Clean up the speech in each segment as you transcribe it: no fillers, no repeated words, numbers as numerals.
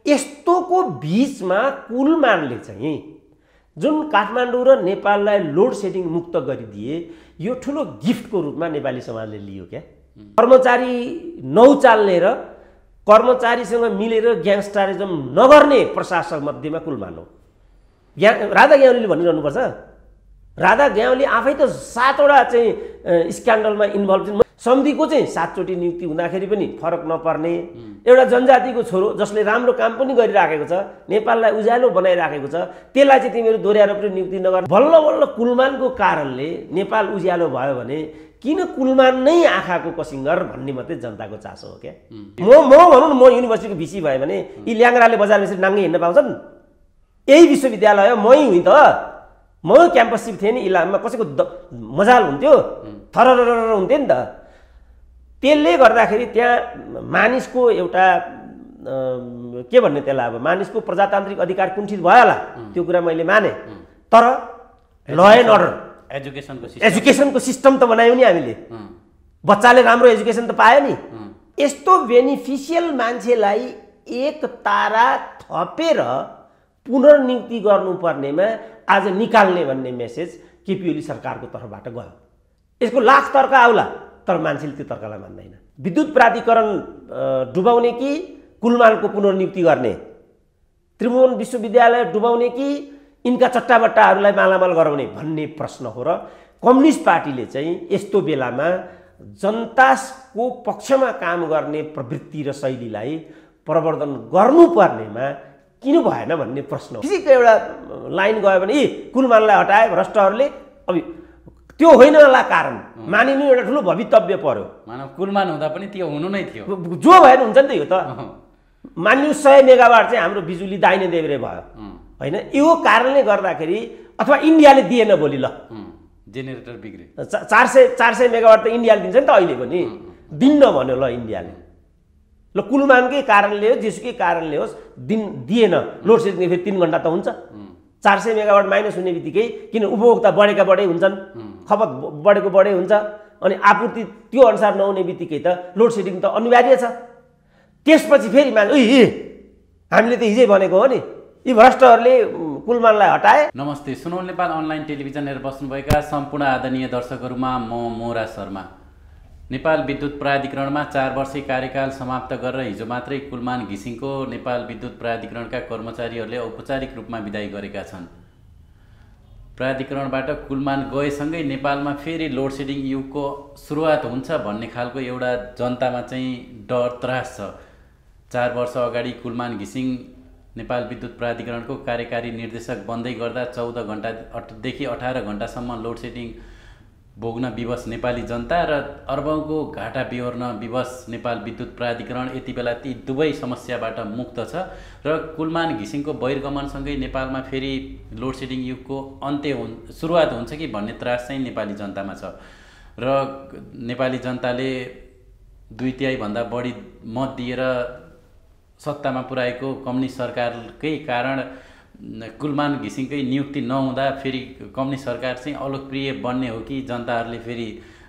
यस्तोको बीचमा कुलमानले चाहिँ जुन काठमाडौँ र नेपाललाई लोड सेडिङ मुक्त गरिदिए यो ठुलो गिफ्टको रूपमा नेपाली समाजले लियो क्या। कर्मचारी नौचाल्ने र कर्मचारीसँग मिलेर ग्याङ्स्टरिजम नगर्ने प्रशासक मध्येमा कुलमान हो। राधा ग्यावालीले भनिरहनुपर्छ। राधा ग्यावाली आफै त 7 वटा चाहिँ स्क्यान्डलमा इन्भल्भ छन्। समितिको चाहिँ 7 चोटि नियुक्ति हुँदाखेरि पनि फरक नपर्ने एउटा जनजातिको छोरो जसले राम्रो काम पनि गरिराखेको छ, नेपाललाई उज्यालो बनाइराखेको छ, त्यसलाई चाहिँ तिमीहरू दोहोऱ्याएर पनि नियुक्ति नगर। बल्ल बल्ल कुलमानको कारणले नेपाल उज्यालो भयो भने किन कुलमान नै आँखाको कसिङ्गर भन्ने मात्रै जनताको चासो हो क्या। म भनौँ न, म युनिभर्सिटीको भिसी भयो भने यी ल्याङ्राले बजारमा यसरी नाङ्गे हिँड्न पाउँछन्? यही विश्वविद्यालय मै हुँ त, म क्याम्पससिप थिएँ नि इलाममा, कसैको मजाल हुन्थ्यो, थररर हुन्थ्यो नि त। त्यसले गर्दाखेरि त्यहाँ मानिसको एउटा के भन्ने त्यसलाई, अब मानिसको प्रजातान्त्रिक अधिकार कुण्ठित भयो होला, त्यो कुरा मैले माने। तर ल एन्ड अर्डर एजुकेसनको सिस्टम त बनायौँ नि हामीले, बच्चाले राम्रो एजुकेसन त पायो नि। यस्तो बेनिफिसियल मान्छेलाई एक तारा थपेर पुनर्नियुक्ति गर्नुपर्नेमा आज निकाल्ने भन्ने मेसेज केपी ओली सरकारको तर्फबाट गयो। यसको लाख तर्क आउला, तर मान्छेले त्यो तर्कलाई मान्दैन। विद्युत प्राधिकरण डुबाउने कि कुलमानको पुनर्नियुक्ति गर्ने, त्रिभुवन विश्वविद्यालय डुबाउने कि यिनका चट्टाबट्टाहरूलाई मालामाल गराउने भन्ने प्रश्न हो। र कम्युनिस्ट पार्टीले चाहिँ यस्तो बेलामा जनताको पक्षमा काम गर्ने प्रवृत्ति र शैलीलाई प्रवर्धन गर्नुपर्नेमा किन भएन भन्ने प्रश्न हो। फिजिकको एउटा लाइन गयो भने यी कुलमानलाई हटाए भ्रष्टहरूले, अब त्यो होइन होला कारण मानिनु एउटा ठुलो भवितव्य पर्यो। मानव कुलमान हुँदा पनि त्यो हुनु नै थियो, जो भएन हुन्छ नि त। यो त मान्नु 100 मेगावाट चाहिँ हाम्रो बिजुली दाहिने देब्रे भयो होइन, यो कारणले गर्दाखेरि, अथवा इन्डियाले दिएन भोलि, ल जेनेरेटर बिग्रे, 400 मेगावाट त इन्डियाले दिन्छ नि त, अहिले पनि दिन्न भन्यो ल इन्डियाले। ल कुलमानकै कारणले होस् जेसुकै कारणले होस् दिएन, लोड सेडिङ फेरि 3 घन्टा त हुन्छ। 400 मेगावाट माइनस हुने बित्तिकै किन उपभोक्ता बढेका बढे हुन्छन्, खपत बढेको बढे हुन्छ, अनि आपूर्ति त्यो अनुसार नहुने बित्तिकै त लोड सेडिङ त अनिवार्य छ। त्यसपछि फेरि हामीले त हिजै भनेको हो नि, यी भ्रष्टहरूले कुलमानलाई हटाए। नमस्ते, सुनौल नेपाल अनलाइन टेलिभिजन हेरेर बस्नुभएका सम्पूर्ण आदरणीय दर्शकहरूमा म मोरा शर्मा। नेपाल विद्युत प्राधिकरणमा 4 वर्षे कार्यकाल समाप्त गरेर हिजो मात्रै कुलमान घिसिङको नेपाल विद्युत प्राधिकरणका कर्मचारीहरूले औपचारिक रूपमा बिदाई गरेका छन्। प्राधिकरणबाट कुलमान गएसँगै नेपालमा फेरि लोड सेडिङ युगको सुरुवात हुन्छ भन्ने खालको एउटा जनतामा चाहिँ डर त्रास छ। 4 वर्ष अगाडि कुलमान घिसिङ नेपाल विद्युत प्राधिकरणको कार्यकारी निर्देशक बन्दै गर्दा 14 घण्टादेखि 18 घण्टासम्म लोड सेडिङ भोग्न विवश नेपाली जनता र अर्बौंको घाटा बिहोर्न विवश नेपाल विद्युत प्राधिकरण यति बेला ती दुवै समस्याबाट मुक्त छ र कुलमान घिसिङको बहिर्गमनसँगै नेपालमा फेरि लोड सेडिङ युगको सुरुवात हुन्छ कि भन्ने त्रास चाहिँ नेपाली जनतामा छ र नेपाली जनताले 2/3 भन्दा बढी मत दिएर सत्तामा पुर्याएको कम्युनिस्ट सरकारकै कारण कुलमान घिसिङकै नियुक्ति नहुँदा फेरि कम्युनिस्ट सरकार चाहिँ अलोकप्रिय बन्ने हो कि जनताहरूले फेरि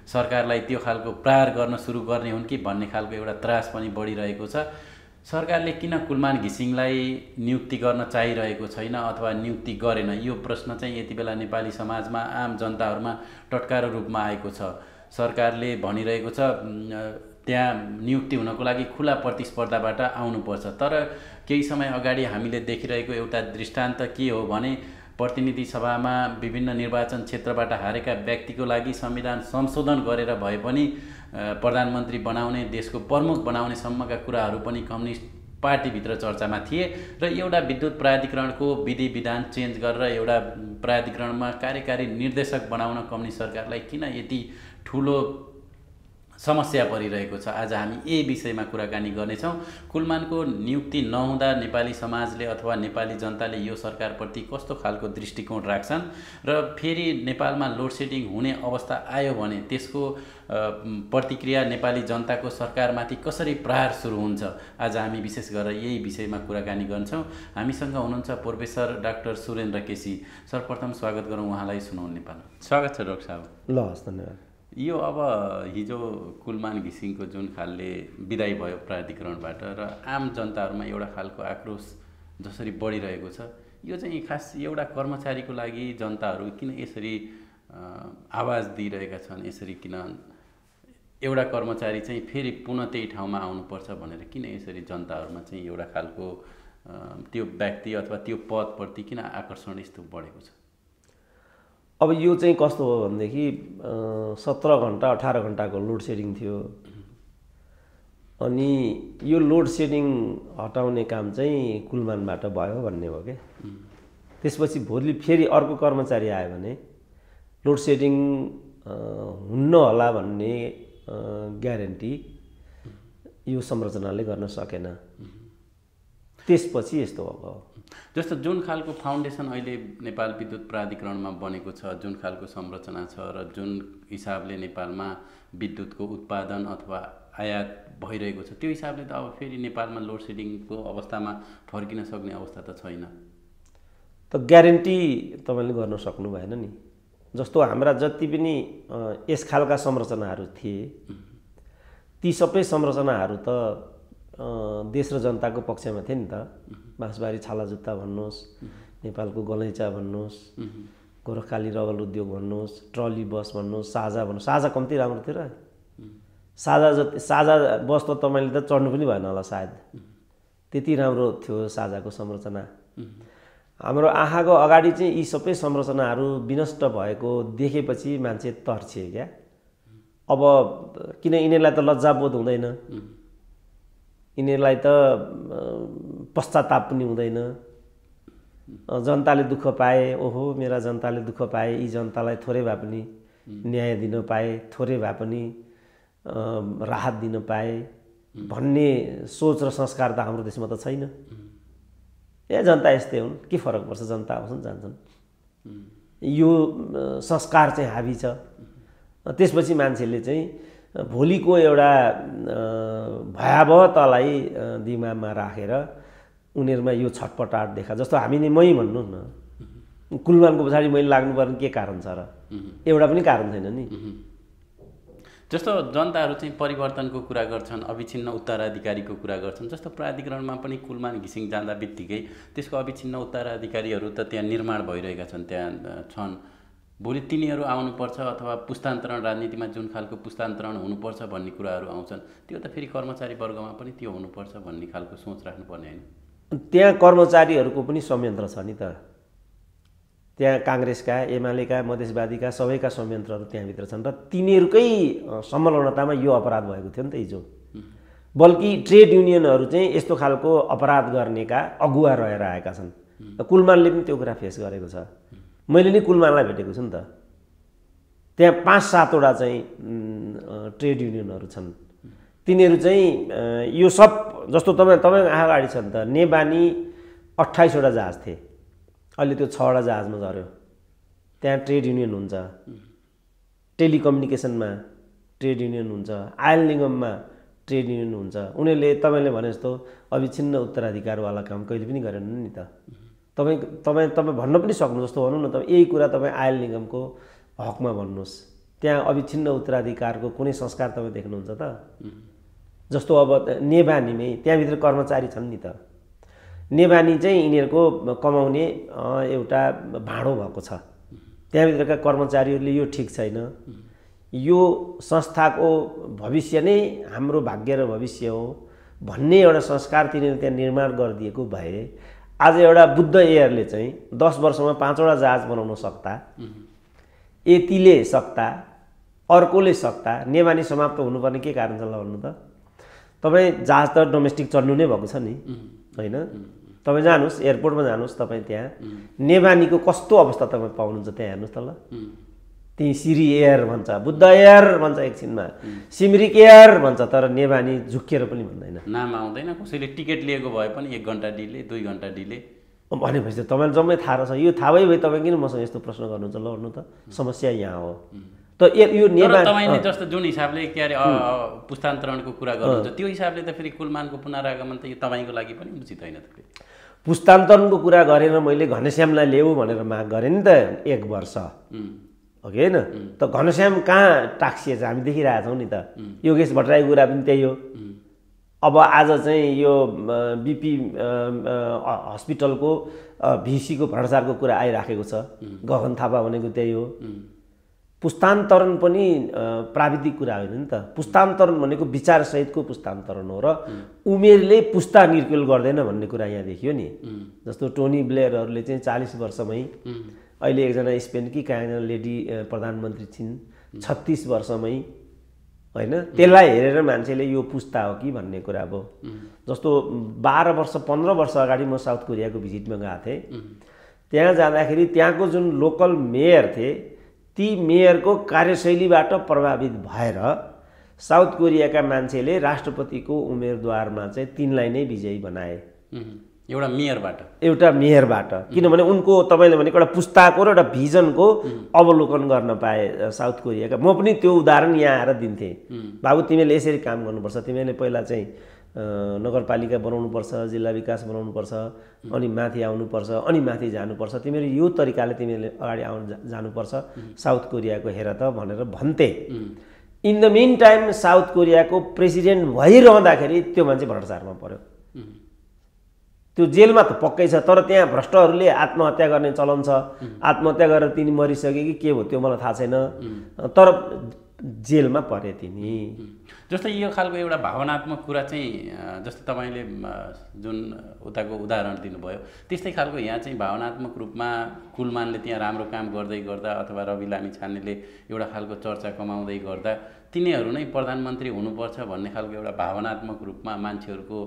सरकारलाई त्यो खालको प्रहार गर्न सुरु गर्ने हुन् कि भन्ने खालको एउटा त्रास पनि बढिरहेको छ। सरकारले किन कुलमान घिसिङलाई नियुक्ति गर्न चाहिरहेको छैन अथवा नियुक्ति गरेन, यो प्रश्न चाहिँ यति बेला नेपाली समाजमा आम जनताहरूमा टटकारो रूपमा आएको छ। सरकारले भनिरहेको छ त्यहाँ नियुक्ति हुनको लागि खुला प्रतिस्पर्धाबाट आउनुपर्छ, तर केही समय अगाडि हामीले देखिरहेको एउटा दृष्टान्त के हो भने प्रतिनिधि सभामा विभिन्न निर्वाचन क्षेत्रबाट हारेका व्यक्तिको लागि संविधान संशोधन गरेर भए पनि प्रधानमन्त्री बनाउने, देशको प्रमुख बनाउने सम्मका कुराहरू पनि कम्युनिस्ट पार्टीभित्र चर्चामा थिए र एउटा विद्युत प्राधिकरणको विधि विधान चेन्ज गरेर एउटा प्राधिकरणमा कार्यकारी निर्देशक बनाउन कम्युनिस्ट सरकारलाई किन यति ठुलो समस्या परिरहेको छ। आज हामी यही विषयमा कुराकानी गर्नेछौँ। कुलमानको नियुक्ति नहुँदा नेपाली समाजले अथवा नेपाली जनताले यो सरकारप्रति कस्तो खालको दृष्टिकोण राख्छन् र फेरि नेपालमा लोड सेडिङ हुने अवस्था आयो भने त्यसको प्रतिक्रिया नेपाली जनताको सरकारमाथि कसरी प्रहार सुरु हुन्छ, आज हामी विशेष गरेर यही विषयमा कुराकानी गर्छौँ। हामीसँग हुनुहुन्छ प्रोफेसर डाक्टर सुरेन्द्र केसी। सर्वप्रथम स्वागत गरौँ उहाँलाई सुनौल नेपाल। स्वागत छ डाक्टर साहब। ल हस्, धन्यवाद। यो अब हिजो कुलमान घिसिङको जुन खालले विदाई भयो प्राधिकरणबाट र आम जनताहरूमा एउटा खालको आक्रोश जसरी बढिरहेको छ, यो चाहिँ खास एउटा कर्मचारीको लागि जनताहरू किन यसरी आवाज दिइरहेका छन्, यसरी किन एउटा कर्मचारी चाहिँ फेरि पुनः त्यही ठाउँमा आउनुपर्छ भनेर किन यसरी जनताहरूमा चाहिँ एउटा खालको त्यो व्यक्ति अथवा त्यो पदप्रति किन आकर्षण यस्तो बढेको छ? अब यो चाहिँ कस्तो हो भनेदेखि 17 घन्टा 18 घन्टाको लोड सेडिङ थियो, अनि यो लोड सेडिङ हटाउने काम चाहिँ कुलमानबाट भयो भन्ने हो क्या। त्यसपछि भोलि फेरि अर्को कर्मचारी आयो भने लोड सेडिङ हुन्न होला भन्ने ग्यारेन्टी यो संरचनाले गर्न सकेन। त्यसपछि यस्तो अब जस्तो जुन खालको फाउन्डेसन अहिले नेपाल विद्युत प्राधिकरणमा बनेको छ, जुन खालको संरचना छ र जुन हिसाबले नेपालमा विद्युतको उत्पादन अथवा आयात भइरहेको छ, त्यो हिसाबले त अब फेरि नेपालमा लोड सेडिङको अवस्थामा फर्किन सक्ने अवस्था त छैन। त ग्यारेन्टी तपाईँले गर्न सक्नु भएन नि। जस्तो हाम्रा जति पनि यस खालका संरचनाहरू थिए, ती सबै संरचनाहरू त देश र जनताको पक्षमा थिए नि त। बाँसबारी छाला जुत्ता भन्नुहोस्, नेपालको गलैँचा भन्नुहोस्, गोरखकाली रबल उद्योग भन्नुहोस्, ट्रली बस भन्नुहोस्, साझा भन्नुहोस्। साझा कम्ती राम्रो थियो र, साझा बस त तपाईँले त चढ्नु पनि भएन होला सायद, त्यति राम्रो थियो साझाको संरचना। हाम्रो आँखाको अगाडि चाहिँ यी सबै संरचनाहरू विनष्ट भएको देखेपछि मान्छे तर्छे क्या। अब किन यिनीहरूलाई त लज्जाबोध हुँदैन, यिनीहरूलाई त पश्चाताप पनि हुँदैन। जनताले दुःख पाए, ओहो मेरा जनताले दुःख पाए, यी जनतालाई थोरै भए पनि न्याय दिन पाए, थोरै भए पनि राहत दिन पाए भन्ने सोच र संस्कार त हाम्रो देशमा त छैन। ए जनता यस्तै हुन्, के फरक पर्छ, जनता आउँछन् जान्छन्, यो संस्कार चाहिँ हाबी छ। त्यसपछि मान्छेले चाहिँ भोलिको एउटा भयावहतालाई दिमागमा राखेर उनीहरूमा यो छटपटाट देखा। जस्तो हामी नै मै भन्नु न, कुलमानको पछाडि मैले लाग्नुपर्ने के कारण छ र? एउटा पनि कारण छैन नि। जस्तो जनताहरू चाहिँ परिवर्तनको कुरा गर्छन्, अविच्छिन्न उत्तराधिकारीको कुरा गर्छन्। जस्तो प्राधिकरणमा पनि कुलमान घिसिङ जाँदा बित्तिकै त्यसको अविच्छिन्न उत्तराधिकारीहरू त त्यहाँ निर्माण भइरहेका छन्, त्यहाँ छन्। भोलि तिनीहरू आउनुपर्छ अथवा पुस्तान्तरण, राजनीतिमा जुन खालको पुस्तान्तरण हुनुपर्छ भन्ने कुराहरू आउँछन्, त्यो त फेरि कर्मचारी वर्गमा पनि त्यो हुनुपर्छ भन्ने खालको सोच राख्नुपर्ने होइन? त्यहाँ कर्मचारीहरूको पनि संयन्त्र छ नि त। त्यहाँ काङ्ग्रेसका, एमालेका, मधेसवादीका सबैका संयन्त्रहरू त्यहाँभित्र छन् र तिनीहरूकै संलग्नतामा यो अपराध भएको थियो नि त हिजो। बल्कि ट्रेड युनियनहरू चाहिँ यस्तो खालको अपराध गर्नेका अगुवा रहेर आएका छन्। कुलमानले पनि त्यो कुरा फेस गरेको छ। मैले नि कुलमानलाई भेटेको छु नि त। त्यहाँ 5-7वटा चाहिँ ट्रेड युनियनहरू छन्। तिनीहरू चाहिँ यो सब जस्तो तपाईँको अगाडि छ नि त। नेबानी 28वटा जहाज थिए, अहिले त्यो 6वटा जहाजमा झऱ्यो। त्यहाँ ट्रेड युनियन हुन्छ, टेलिकम्युनिकेसनमा ट्रेड युनियन हुन्छ, आयल निगममा ट्रेड युनियन हुन्छ। उनीहरूले तपाईँले भने जस्तो अविच्छिन्न उत्तराधिकारवाला काम कहिले पनि गरेन नि त। तपाईँ भन्न पनि सक्नु, जस्तो भनौँ न, तपाईँ यही कुरा तपाईँ आयल निगमको हकमा भन्नुहोस्, त्यहाँ अविच्छिन्न उत्तराधिकारको कुनै संस्कार तपाईँ देख्नुहुन्छ त? जस्तो अब नेबानीमै त्यहाँभित्र कर्मचारी छन् नि त। नेबानी चाहिँ यिनीहरूको कमाउने एउटा भाँडो भएको छ। त्यहाँभित्रका कर्मचारीहरूले यो ठिक छैन, यो संस्थाको भविष्य नै हाम्रो भाग्य र भविष्य हो भन्ने एउटा संस्कार तिनीहरूले त्यहाँ निर्माण गरिदिएको भए आज एउटा बुद्ध एयरले चाहिँ 10 वर्षमा 5वटा जहाज बनाउन सक्दा, यतिले सक्दा, अर्कोले सक्दा, नेबानी समाप्त हुनुपर्ने के कारण छ ल भन्नु त? तपाईँ जहाज त डोमेस्टिक चल्नु नै भएको छ नि, होइन? तपाईँ जानुहोस्, एयरपोर्टमा जानुहोस्, तपाईँ त्यहाँ नेबानीको कस्तो अवस्था तपाईँ पाउनुहुन्छ त्यहाँ हेर्नुहोस् त ल। त्यही सिरी एयर भन्छ, बुद्ध एयर भन्छ, एकछिनमा सिमरिक एयर भन्छ, तर नेबानी झुक्किएर पनि भन्दैन, नाम आउँदैन। कसैले टिकट लिएको भए पनि 1 घन्टा डिले, 2 घन्टा डिले भनेपछि त तपाईँलाई जम्मै थाहा रहेछ। यो थाहा भए तपाईँ किन मसँग यस्तो प्रश्न गर्नुहुन्छ ल? भन्नु त, समस्या यहाँ हो। त यो नेबानी तपाईँले जस्तो जुन हिसाबले के अरे पुस्तान्तरणको कुरा गर्नुहुन्छ, त्यो हिसाबले त फेरि कुलमानको पुनरागमन त यो तपाईँको लागि पनि उचित होइन त? पुस्तान्तरणको कुरा गरेर मैले घनश्यामलाई ल्याऊ भनेर माग गरेँ नि त 1 वर्ष, हो कि होइन? त घनश्याम कहाँ टाक्सिएछ हामी देखिरहेछौँ नि त। योगेश भट्टराईको कुरा पनि त्यही हो। अब आज चाहिँ यो बिपी हस्पिटलको भिसीको भ्रष्टाचारको कुरा आइराखेको छ। गगन थापा भनेको त्यही हो। पुस्तान्तरण पनि प्राविधिक कुरा होइन नि त। पुस्तान्तरण भनेको विचारसहितको पुस्तान्तरण हो र उमेरले पुस्ता निर्कुल गर्दैन भन्ने कुरा यहाँ देखियो नि। जस्तो टोनी ब्लेयरहरूले चाहिँ 40 वर्षमै, अहिले एकजना स्पेनकी कहाँ एकजना लेडी प्रधानमन्त्री छिन् 36 वर्षमै, होइन? त्यसलाई हेरेर मान्छेले यो पुस्ता हो कि भन्ने कुरा भयो। जस्तो 12 वर्ष 15 वर्ष अगाडि म साउथ कोरियाको भिजिटमा गएको थिएँ। त्यहाँ जाँदाखेरि त्यहाँको जुन लोकल मेयर थिए ती मेयरको कार्यशैलीबाट प्रभावित भएर साउथ कोरियाका मान्छेले राष्ट्रपतिको उम्मेदवारमा चाहिँ तिनलाई नै विजयी बनाए। एउटा मेयरबाट किनभने उनको तपाईँले भनेको एउटा पुस्ताको र एउटा भिजनको अवलोकन गर्न पाए साउथ कोरियाका। म पनि त्यो उदाहरण यहाँ आएर दिन्थेँ, बाबु तिमीले यसरी काम गर्नुपर्छ, तिमीले पहिला चाहिँ नगरपालिका बनाउनुपर्छ, जिल्ला विकास बनाउनुपर्छ, अनि माथि आउनुपर्छ, अनि माथि जानुपर्छ, तिमीले यो तरिकाले तिमीले अगाडि जानुपर्छ, साउथ कोरियाको हेर त भनेर भन्थे। In the mean time south कोरियाको प्रेसिडेन्ट भइरहँदाखेरि त्यो मान्छे भ्रष्टाचारमा पर्यो। त्यो जेलमा त पक्कै छ, तर त्यहाँ भ्रष्टहरूले आत्महत्या गर्ने चलन छ। आत्महत्या गरेर तिनी मरिसके कि के हो त्यो मलाई थाहा छैन, तर जेलमा परे तिनी। जस्तै यो खालको एउटा भावनात्मक कुरा चाहिँ जस्तै तपाईँले जुन उताको उदाहरण दिनुभयो त्यस्तै खालको यहाँ चाहिँ भावनात्मक रूपमा कुलमानले त्यहाँ राम्रो काम गर्दै गर्दा अथवा रवि लामिछानेले एउटा खालको चर्चा कमाउँदै गर्दा तिनीहरू नै प्रधानमन्त्री हुनुपर्छ भन्ने खालको एउटा भावनात्मक रूपमा मान्छेहरूको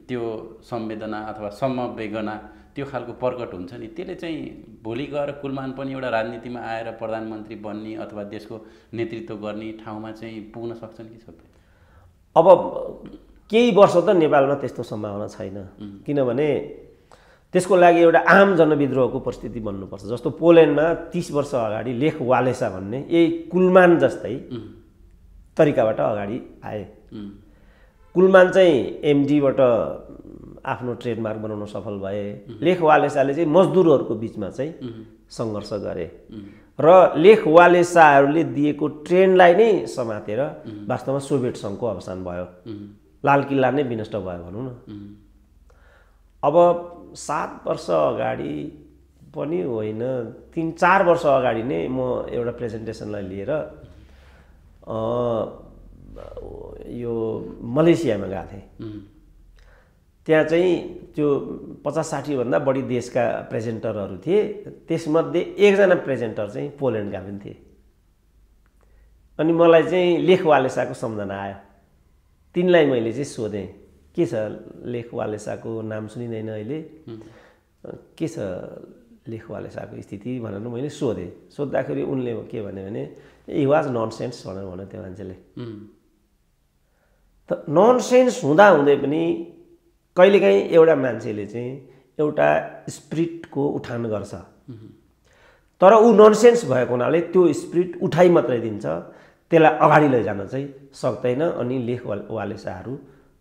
त्यो संवेदना अथवा समवेदना त्यो खालको प्रकट हुन्छ नि, त्यसले चाहिँ भोलि गएर कुलमान पनि एउटा राजनीतिमा आएर प्रधानमन्त्री बन्ने अथवा देशको नेतृत्व गर्ने ठाउँमा चाहिँ पुग्न सक्छन् कि सक्दैन? अब केही वर्ष त नेपालमा त्यस्तो सम्भावना छैन, किनभने त्यसको लागि एउटा आम जनविद्रोहको परिस्थिति बन्नुपर्छ। जस्तो पोल्यान्डमा 30 वर्ष अगाडि लेख वालेसा भन्ने यही कुलमान जस्तै तरिकाबाट अगाडि आए। कुलमान चाहिँ एमडीबाट आफ्नो ट्रेडमार्क बनाउन सफल भए। लेख वालेसाले चाहिँ मजदुरहरूको बिचमा चाहिँ सङ्घर्ष गरे र लेख वालेसाहरूले दिएको ट्रेनलाई नै समातेर वास्तवमा सोभियत सङ्घको अवसान भयो, लाल किल्ला नै विनष्ट भयो भनौँ न। अब 7 वर्ष अगाडि पनि होइन, 3-4 वर्ष अगाडि नै म एउटा प्रेजेन्टेसनलाई लिएर यो मलेसियामा गएको थिएँ। त्यहाँ चाहिँ त्यो 50-60 भन्दा बढी देशका प्रेजेन्टरहरू थिए। त्यसमध्ये एकजना प्रेजेन्टर चाहिँ पोल्यान्डका पनि थिए। अनि मलाई चाहिँ लेख वालेसाको सम्झना आयो। तिनलाई मैले चाहिँ सोधेँ, के छ लेख वालेसाको नाम सुनिँदैन अहिले, के छ लेख वालेसाको स्थिति भनेर मैले सोधेँ। सोद्धाखेरि उनले के भन्यो भने हि वाज ननसेन्स भनेर भन्यो त्यो मान्छेले। त ननसेन्स हुँदाहुँदै पनि कहिलेकाहीँ एउटा मान्छेले चाहिँ एउटा स्पिरिटको उठान गर्छ, तर ऊ ननसेन्स भएको हुनाले त्यो स्पिरिट उठाइ मात्रै दिन्छ, त्यसलाई अगाडि लैजान चाहिँ सक्दैन, अनि लेख वालेसाहरू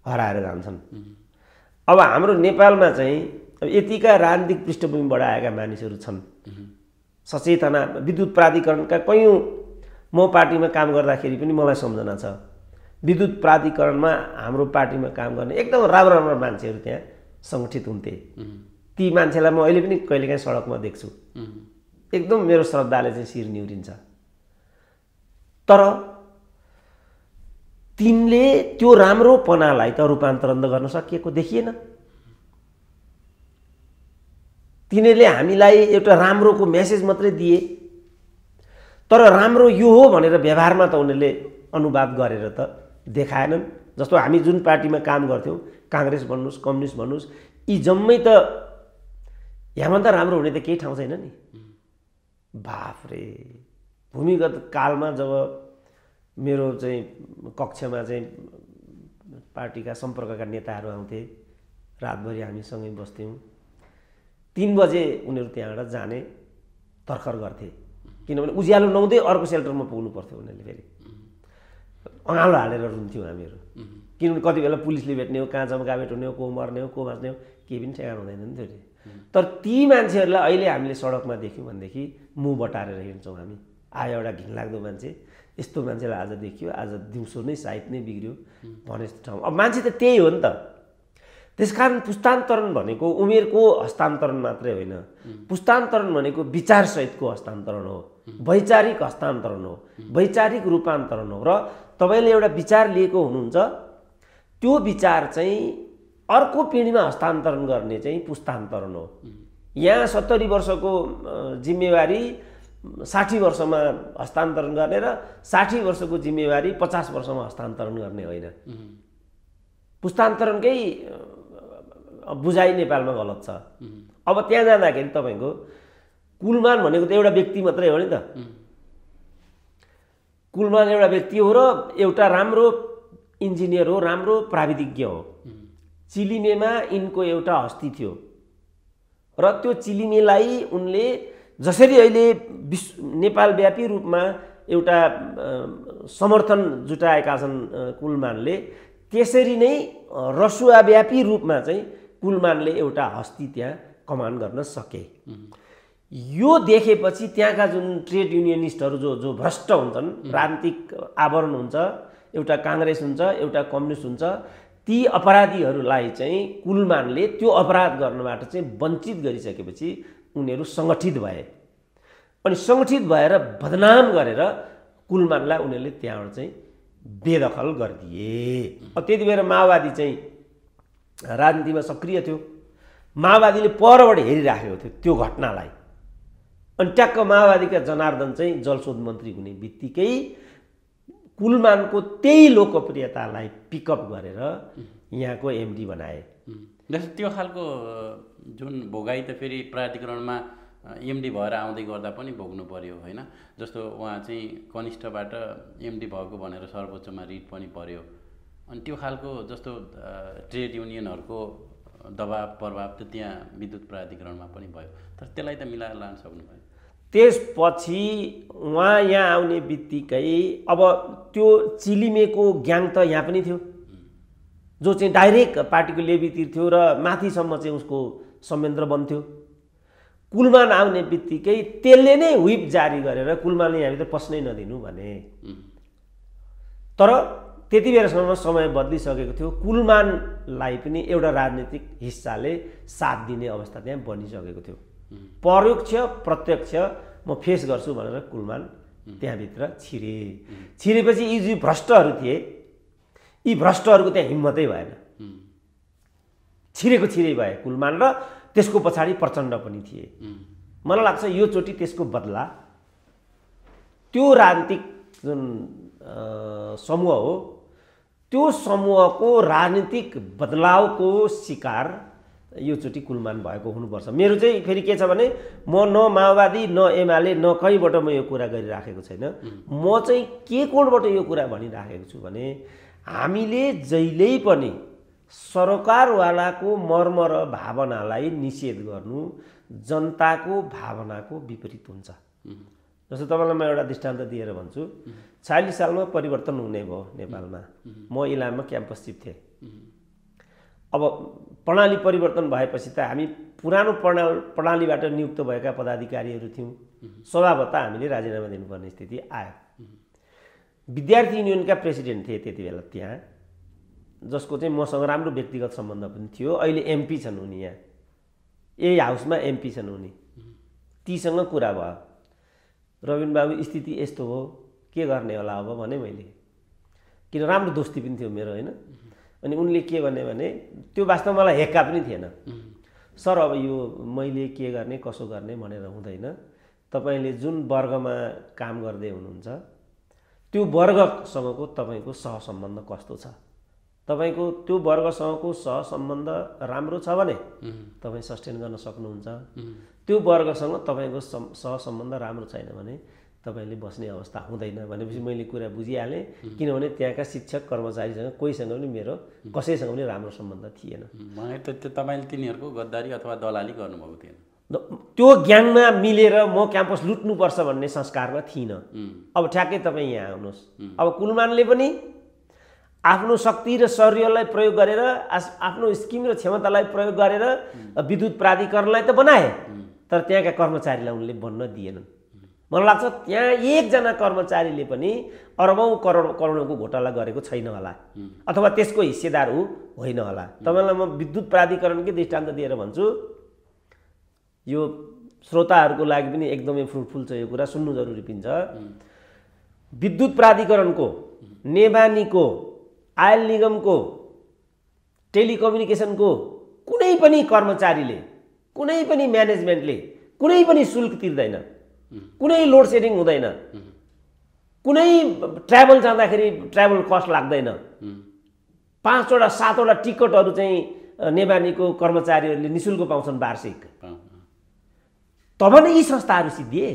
हराएर जान्छन्। अब हाम्रो नेपालमा चाहिँ यतिका राजनीतिक पृष्ठभूमिबाट आएका मानिसहरू छन्, सचेतना। विद्युत प्राधिकरणका कयौँ म पार्टीमा काम गर्दाखेरि पनि मलाई सम्झना छ, विद्युत प्राधिकरणमा हाम्रो पार्टीमा काम गर्ने एकदम राम्रो राम्रो मान्छेहरू त्यहाँ सङ्गठित हुन्थे। ती मान्छेलाई म अहिले पनि कहिलेकाहीँ सडकमा देख्छु, एकदम मेरो श्रद्धाले चाहिँ शिर निहुरिन्छ। तर तिनले त्यो राम्रोपनालाई त रूपान्तरण गर्न सकिएको देखिएन। तिनीहरूले हामीलाई एउटा राम्रोको मेसेज मात्रै दिए, तर राम्रो यो हो भनेर व्यवहारमा त उनीहरूले अनुवाद गरेर त देखाएनन्। जस्तो हामी जुन पार्टीमा काम गर्थ्यौँ, काङ्ग्रेस भन्नुहोस् कम्युनिस्ट भन्नुहोस्, यी जम्मै त यहाँभन्दा राम्रो हुने त केही ठाउँ छैन नि। बाफरे, भूमिगत कालमा जब मेरो चाहिँ कक्षमा चाहिँ पार्टीका सम्पर्कका नेताहरू आउँथे, रातभरि हामीसँगै बस्थ्यौँ। 3 बजे उनीहरू त्यहाँबाट जाने तर्खर गर्थे, किनभने उज्यालो नहुँदै अर्को सेल्टरमा पुग्नु पर्थ्यो। उनीहरूले फेरि अँगालो हालेर रुन्थ्यौँ हामीहरू, किनभने कति बेला पुलिसले भेट्ने हो, कहाँ जम्काभेट हुने हो, को मर्ने हो, को बाँच्ने हो, केही पनि ठेगान हुँदैन नि त्यो। तर ती मान्छेहरूलाई अहिले हामीले सडकमा देख्यौँ भनेदेखि मुख बटारेर हिँड्छौँ हामी। आयो एउटा घिनलाग्दो मान्छे, यस्तो मान्छेलाई आज देखियो, आज दिउँसो नै साइत नै बिग्रियो भने जस्तो ठाउँ। अब मान्छे त त्यही हो नि त। त्यसकारण पुस्तान्तरण भनेको उमेरको हस्तान्तरण मात्रै होइन, पुस्तान्तरण भनेको विचारसहितको हस्तान्तरण हो, वैचारिक हस्तान्तरण हो, वैचारिक रूपान्तरण हो। र तपाईँले एउटा विचार लिएको हुनुहुन्छ, त्यो विचार चाहिँ अर्को पिँढीमा हस्तान्तरण गर्ने चाहिँ पुस्तान्तरण हो। यहाँ 70 वर्षको जिम्मेवारी 60 वर्षमा हस्तान्तरण गर्ने र 60 वर्षको जिम्मेवारी 50 वर्षमा हस्तान्तरण गर्ने होइन। पुस्तान्तरणकै बुझाइ नेपालमा गलत छ। अब त्यहाँ जाँदाखेरि तपाईँको कुलमान भनेको त एउटा व्यक्ति मात्रै हो नि त। कुलमान एउटा व्यक्ति हो र एउटा राम्रो इन्जिनियर हो, राम्रो प्राविधिज्ञ हो। चिलिमेमा यिनको एउटा हस्ती थियो र त्यो चिलिमेलाई उनले जसरी अहिले नेपालव्यापी रूपमा एउटा समर्थन जुटाएका छन् कुलमानले, त्यसरी नै रसुवाव्यापी रूपमा चाहिँ कुलमानले एउटा हस्ती त्यहाँ कमान्ड गर्न सके। यो देखेपछि त्यहाँका जुन ट्रेड युनियनिस्टहरू जो भ्रष्ट हुन्छन्, राजनीतिक आवरण हुन्छ, एउटा काङ्ग्रेस हुन्छ, एउटा कम्युनिस्ट हुन्छ, ती अपराधीहरूलाई चाहिँ कुलमानले त्यो अपराध गर्नबाट चाहिँ वञ्चित गरिसकेपछि उनीहरू सङ्गठित भए। अनि सङ्गठित भएर बदनाम गरेर कुलमानलाई उनीहरूले त्यहाँबाट चाहिँ बेदखल गरिदिए। अब त्यति बेला माओवादी चाहिँ राजनीतिमा सक्रिय थियो। माओवादीले परबाट हेरिराखेको थियो त्यो घटनालाई। अनि ट्याक्क माओवादीका जनार्दन चाहिँ जलशोध मन्त्री हुने बित्तिकै कुलमानको त्यही लोकप्रियतालाई पिकअप गरेर यहाँको एमडी बनाए। जस्तो त्यो खालको जुन भोगाई त फेरि प्राधिकरणमा एमडी भएर आउँदै गर्दा पनि भोग्नु पर्यो होइन। जस्तो उहाँ चाहिँ कनिष्ठबाट एमडी भएको भनेर सर्वोच्चमा रिट पनि पर्यो। अनि त्यो खालको जस्तो ट्रेड युनियनहरूको दबाब प्रभाव त त्यहाँ विद्युत प्राधिकरणमा पनि भयो, तर त्यसलाई त मिलाएर लान सक्नुभयो। त्यसपछि उहाँ यहाँ आउने बित्तिकै अब त्यो चिलिमेको ग्याङ त यहाँ पनि थियो, जो चाहिँ डाइरेक्ट पार्टीको लेबीतिर थियो र माथिसम्म चाहिँ उसको संयन्त्र बन्थ्यो। कुलमान आउने बित्तिकै त्यसले नै व्हिप जारी गरेर कुलमानले यहाँभित्र पस्नै नदिनु भने। तर त्यति बेलासम्म समय बदलिसकेको थियो। कुलमानलाई पनि एउटा राजनीतिक हिस्साले साथ दिने अवस्था त्यहाँ बनिसकेको थियो। परोक्ष प्रत्यक्ष म फेस गर्छु भनेर कुलमान त्यहाँभित्र छिरेपछि यी जो भ्रष्टहरू थिए, यी भ्रष्टहरूको त्यहाँ हिम्मतै भएन। छिरै भए कुलमान र त्यसको पछाडि प्रचण्ड पनि थिए। मलाई लाग्छ यो चोटि त्यसको बदला त्यो राजनीतिक जुन समूह हो, त्यो समूहको राजनीतिक बदलावको शिकार यो चोटि कुलमान भएको हुनुपर्छ। मेरो चाहिँ फेरि के छ भने म न माओवादी न एमाले न कहीँबाट म यो कुरा गरिराखेको छैन। म चाहिँ के कोणबाट यो कुरा भनिराखेको छु भने हामीले जहिल्यै पनि सरकारवालाको मर्म र भावनालाई निषेध गर्नु जनताको भावनाको विपरीत हुन्छ। जस्तो तपाईँलाई म एउटा दृष्टान्त दिएर भन्छु। 46 सालमा परिवर्तन हुने भयो नेपालमा। म इलाममा क्याम्पस चिफ थिएँ। अब प्रणाली परिवर्तन भएपछि त हामी पुरानो प्रणालीबाट नियुक्त भएका पदाधिकारीहरू थियौँ। स्वभावतः हामीले राजीनामा दिनुपर्ने स्थिति आयो। विद्यार्थी युनियनका प्रेसिडेन्ट थिए त्यति बेला त्यहाँ, जसको चाहिँ मसँग राम्रो व्यक्तिगत सम्बन्ध पनि थियो। अहिले एमपी छन् उनी, यहाँ यही हाउसमा एमपी छन् उनी। तीसँग कुरा भयो, रविन बाबु स्थिति यस्तो हो, के गर्ने होला अब भने मैले, किन राम्रो दोस्ती पनि थियो मेरो होइन। अनि उनले के भने त्यो वास्तवमा मलाई हेक्का पनि थिएन। सर अब यो मैले के गर्ने कसो गर्ने भनेर हुँदैन। तपाईँले जुन वर्गमा काम गर्दै हुनुहुन्छ त्यो वर्गसँगको तपाईँको सहसम्बन्ध कस्तो छ, तपाईँको त्यो वर्गसँगको सहसम्बन्ध राम्रो छ भने तपाईँ सस्टेन गर्न सक्नुहुन्छ। त्यो वर्गसँग तपाईँको सहसम्बन्ध राम्रो छैन भने तपाईँले बस्ने अवस्था हुँदैन भनेपछि मैले कुरा बुझिहालेँ। किनभने त्यहाँका शिक्षक कर्मचारीसँग कोहीसँग पनि मेरो कसैसँग पनि राम्रो सम्बन्ध थिएन। मलाई त त्यो तपाईँले तिनीहरूको गद्दारी अथवा दलाली गर्नुभएको थिएन। त्यो ग्याङमा मिलेर म क्याम्पस लुट्नुपर्छ भन्ने संस्कारमा थिइनँ। अब ठ्याक्कै तपाईँ यहाँ आउनुहोस्। अब कुलमानले पनि आफ्नो शक्ति र शौर्यलाई प्रयोग गरेर आफ्नो स्किम र क्षमतालाई प्रयोग गरेर विद्युत प्राधिकरणलाई त बनाए, तर त्यहाँका कर्मचारीलाई उनले बन्न दिएनन्। मलाई लाग्छ त्यहाँ एकजना कर्मचारीले पनि अरबौं करोडको घोटाला गरेको छैन होला अथवा त्यसको हिस्सेदार होइन होला। तपाईँलाई म विद्युत प्राधिकरणकै दृष्टान्त दिएर भन्छु, यो श्रोताहरूको लागि पनि एकदमै फ्रुटफुल छ, यो कुरा सुन्नु जरुरी पिन्छ। विद्युत प्राधिकरणको, नेबानीको, आयल निगमको, टेलिकम्युनिकेसनको कुनै पनि कर्मचारीले, कुनै पनि म्यानेजमेन्टले कुनै पनि शुल्क तिर्दैन, कुनै लोड सेडिङ हुँदैन, कुनै ट्राभल जाँदाखेरि ट्राभल कस्ट लाग्दैन, 5वटा 7वटा टिकटहरू चाहिँ नेबानीको कर्मचारीहरूले निशुल्क पाउँछन् वार्षिक। तब नै यी संस्थाहरू सिद्धिए,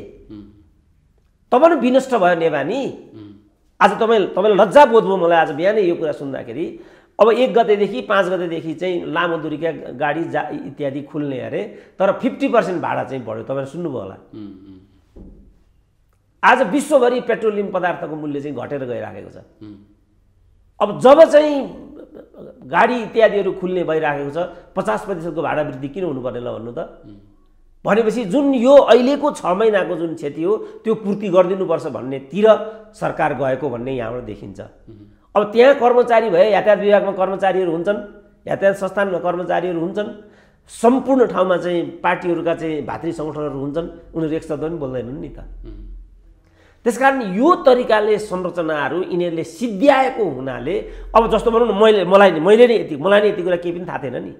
तब नै विनष्ट भयो नेबानी। आज तपाईँलाई लज्जा बोध भयो मलाई आज बिहानै यो कुरा सुन्दाखेरि। अब 1 गतेदेखि 5 गतेदेखि चाहिँ लामो दूरीका गाडी इत्यादि खुल्ने अरे, तर 50% भाडा चाहिँ बढ्यो। तपाईँले सुन्नुभयो होला। आज विश्वभरि पेट्रोलियम पदार्थको मूल्य चाहिँ घटेर गइराखेको छ। अब जब चाहिँ गाडी इत्यादिहरू खुल्ने भइराखेको छ, 50% को भाडा वृद्धि किन हुनुपर्ने ल भन्नु त? भनेपछि जुन यो अहिलेको 6 महिनाको जुन क्षति हो त्यो पूर्ति गरिदिनुपर्छ भन्नेतिर सरकार गएको भन्ने यहाँबाट देखिन्छ। अब त्यहाँ कर्मचारी भए, यातायात विभागमा कर्मचारीहरू हुन्छन्, यातायात संस्थानमा कर्मचारीहरू हुन्छन्, सम्पूर्ण ठाउँमा चाहिँ पार्टीहरूका चाहिँ भातृ सङ्गठनहरू हुन्छन्, उनीहरू एक शब्द पनि बोल्दैनन् नि त। त्यसकारण यो तरिकाले संरचनाहरू यिनीहरूले सिद्ध्याएको हुनाले अब जस्तो भनौँ न, मलाई नै यति कुरा केही पनि थाहा थिएन नि।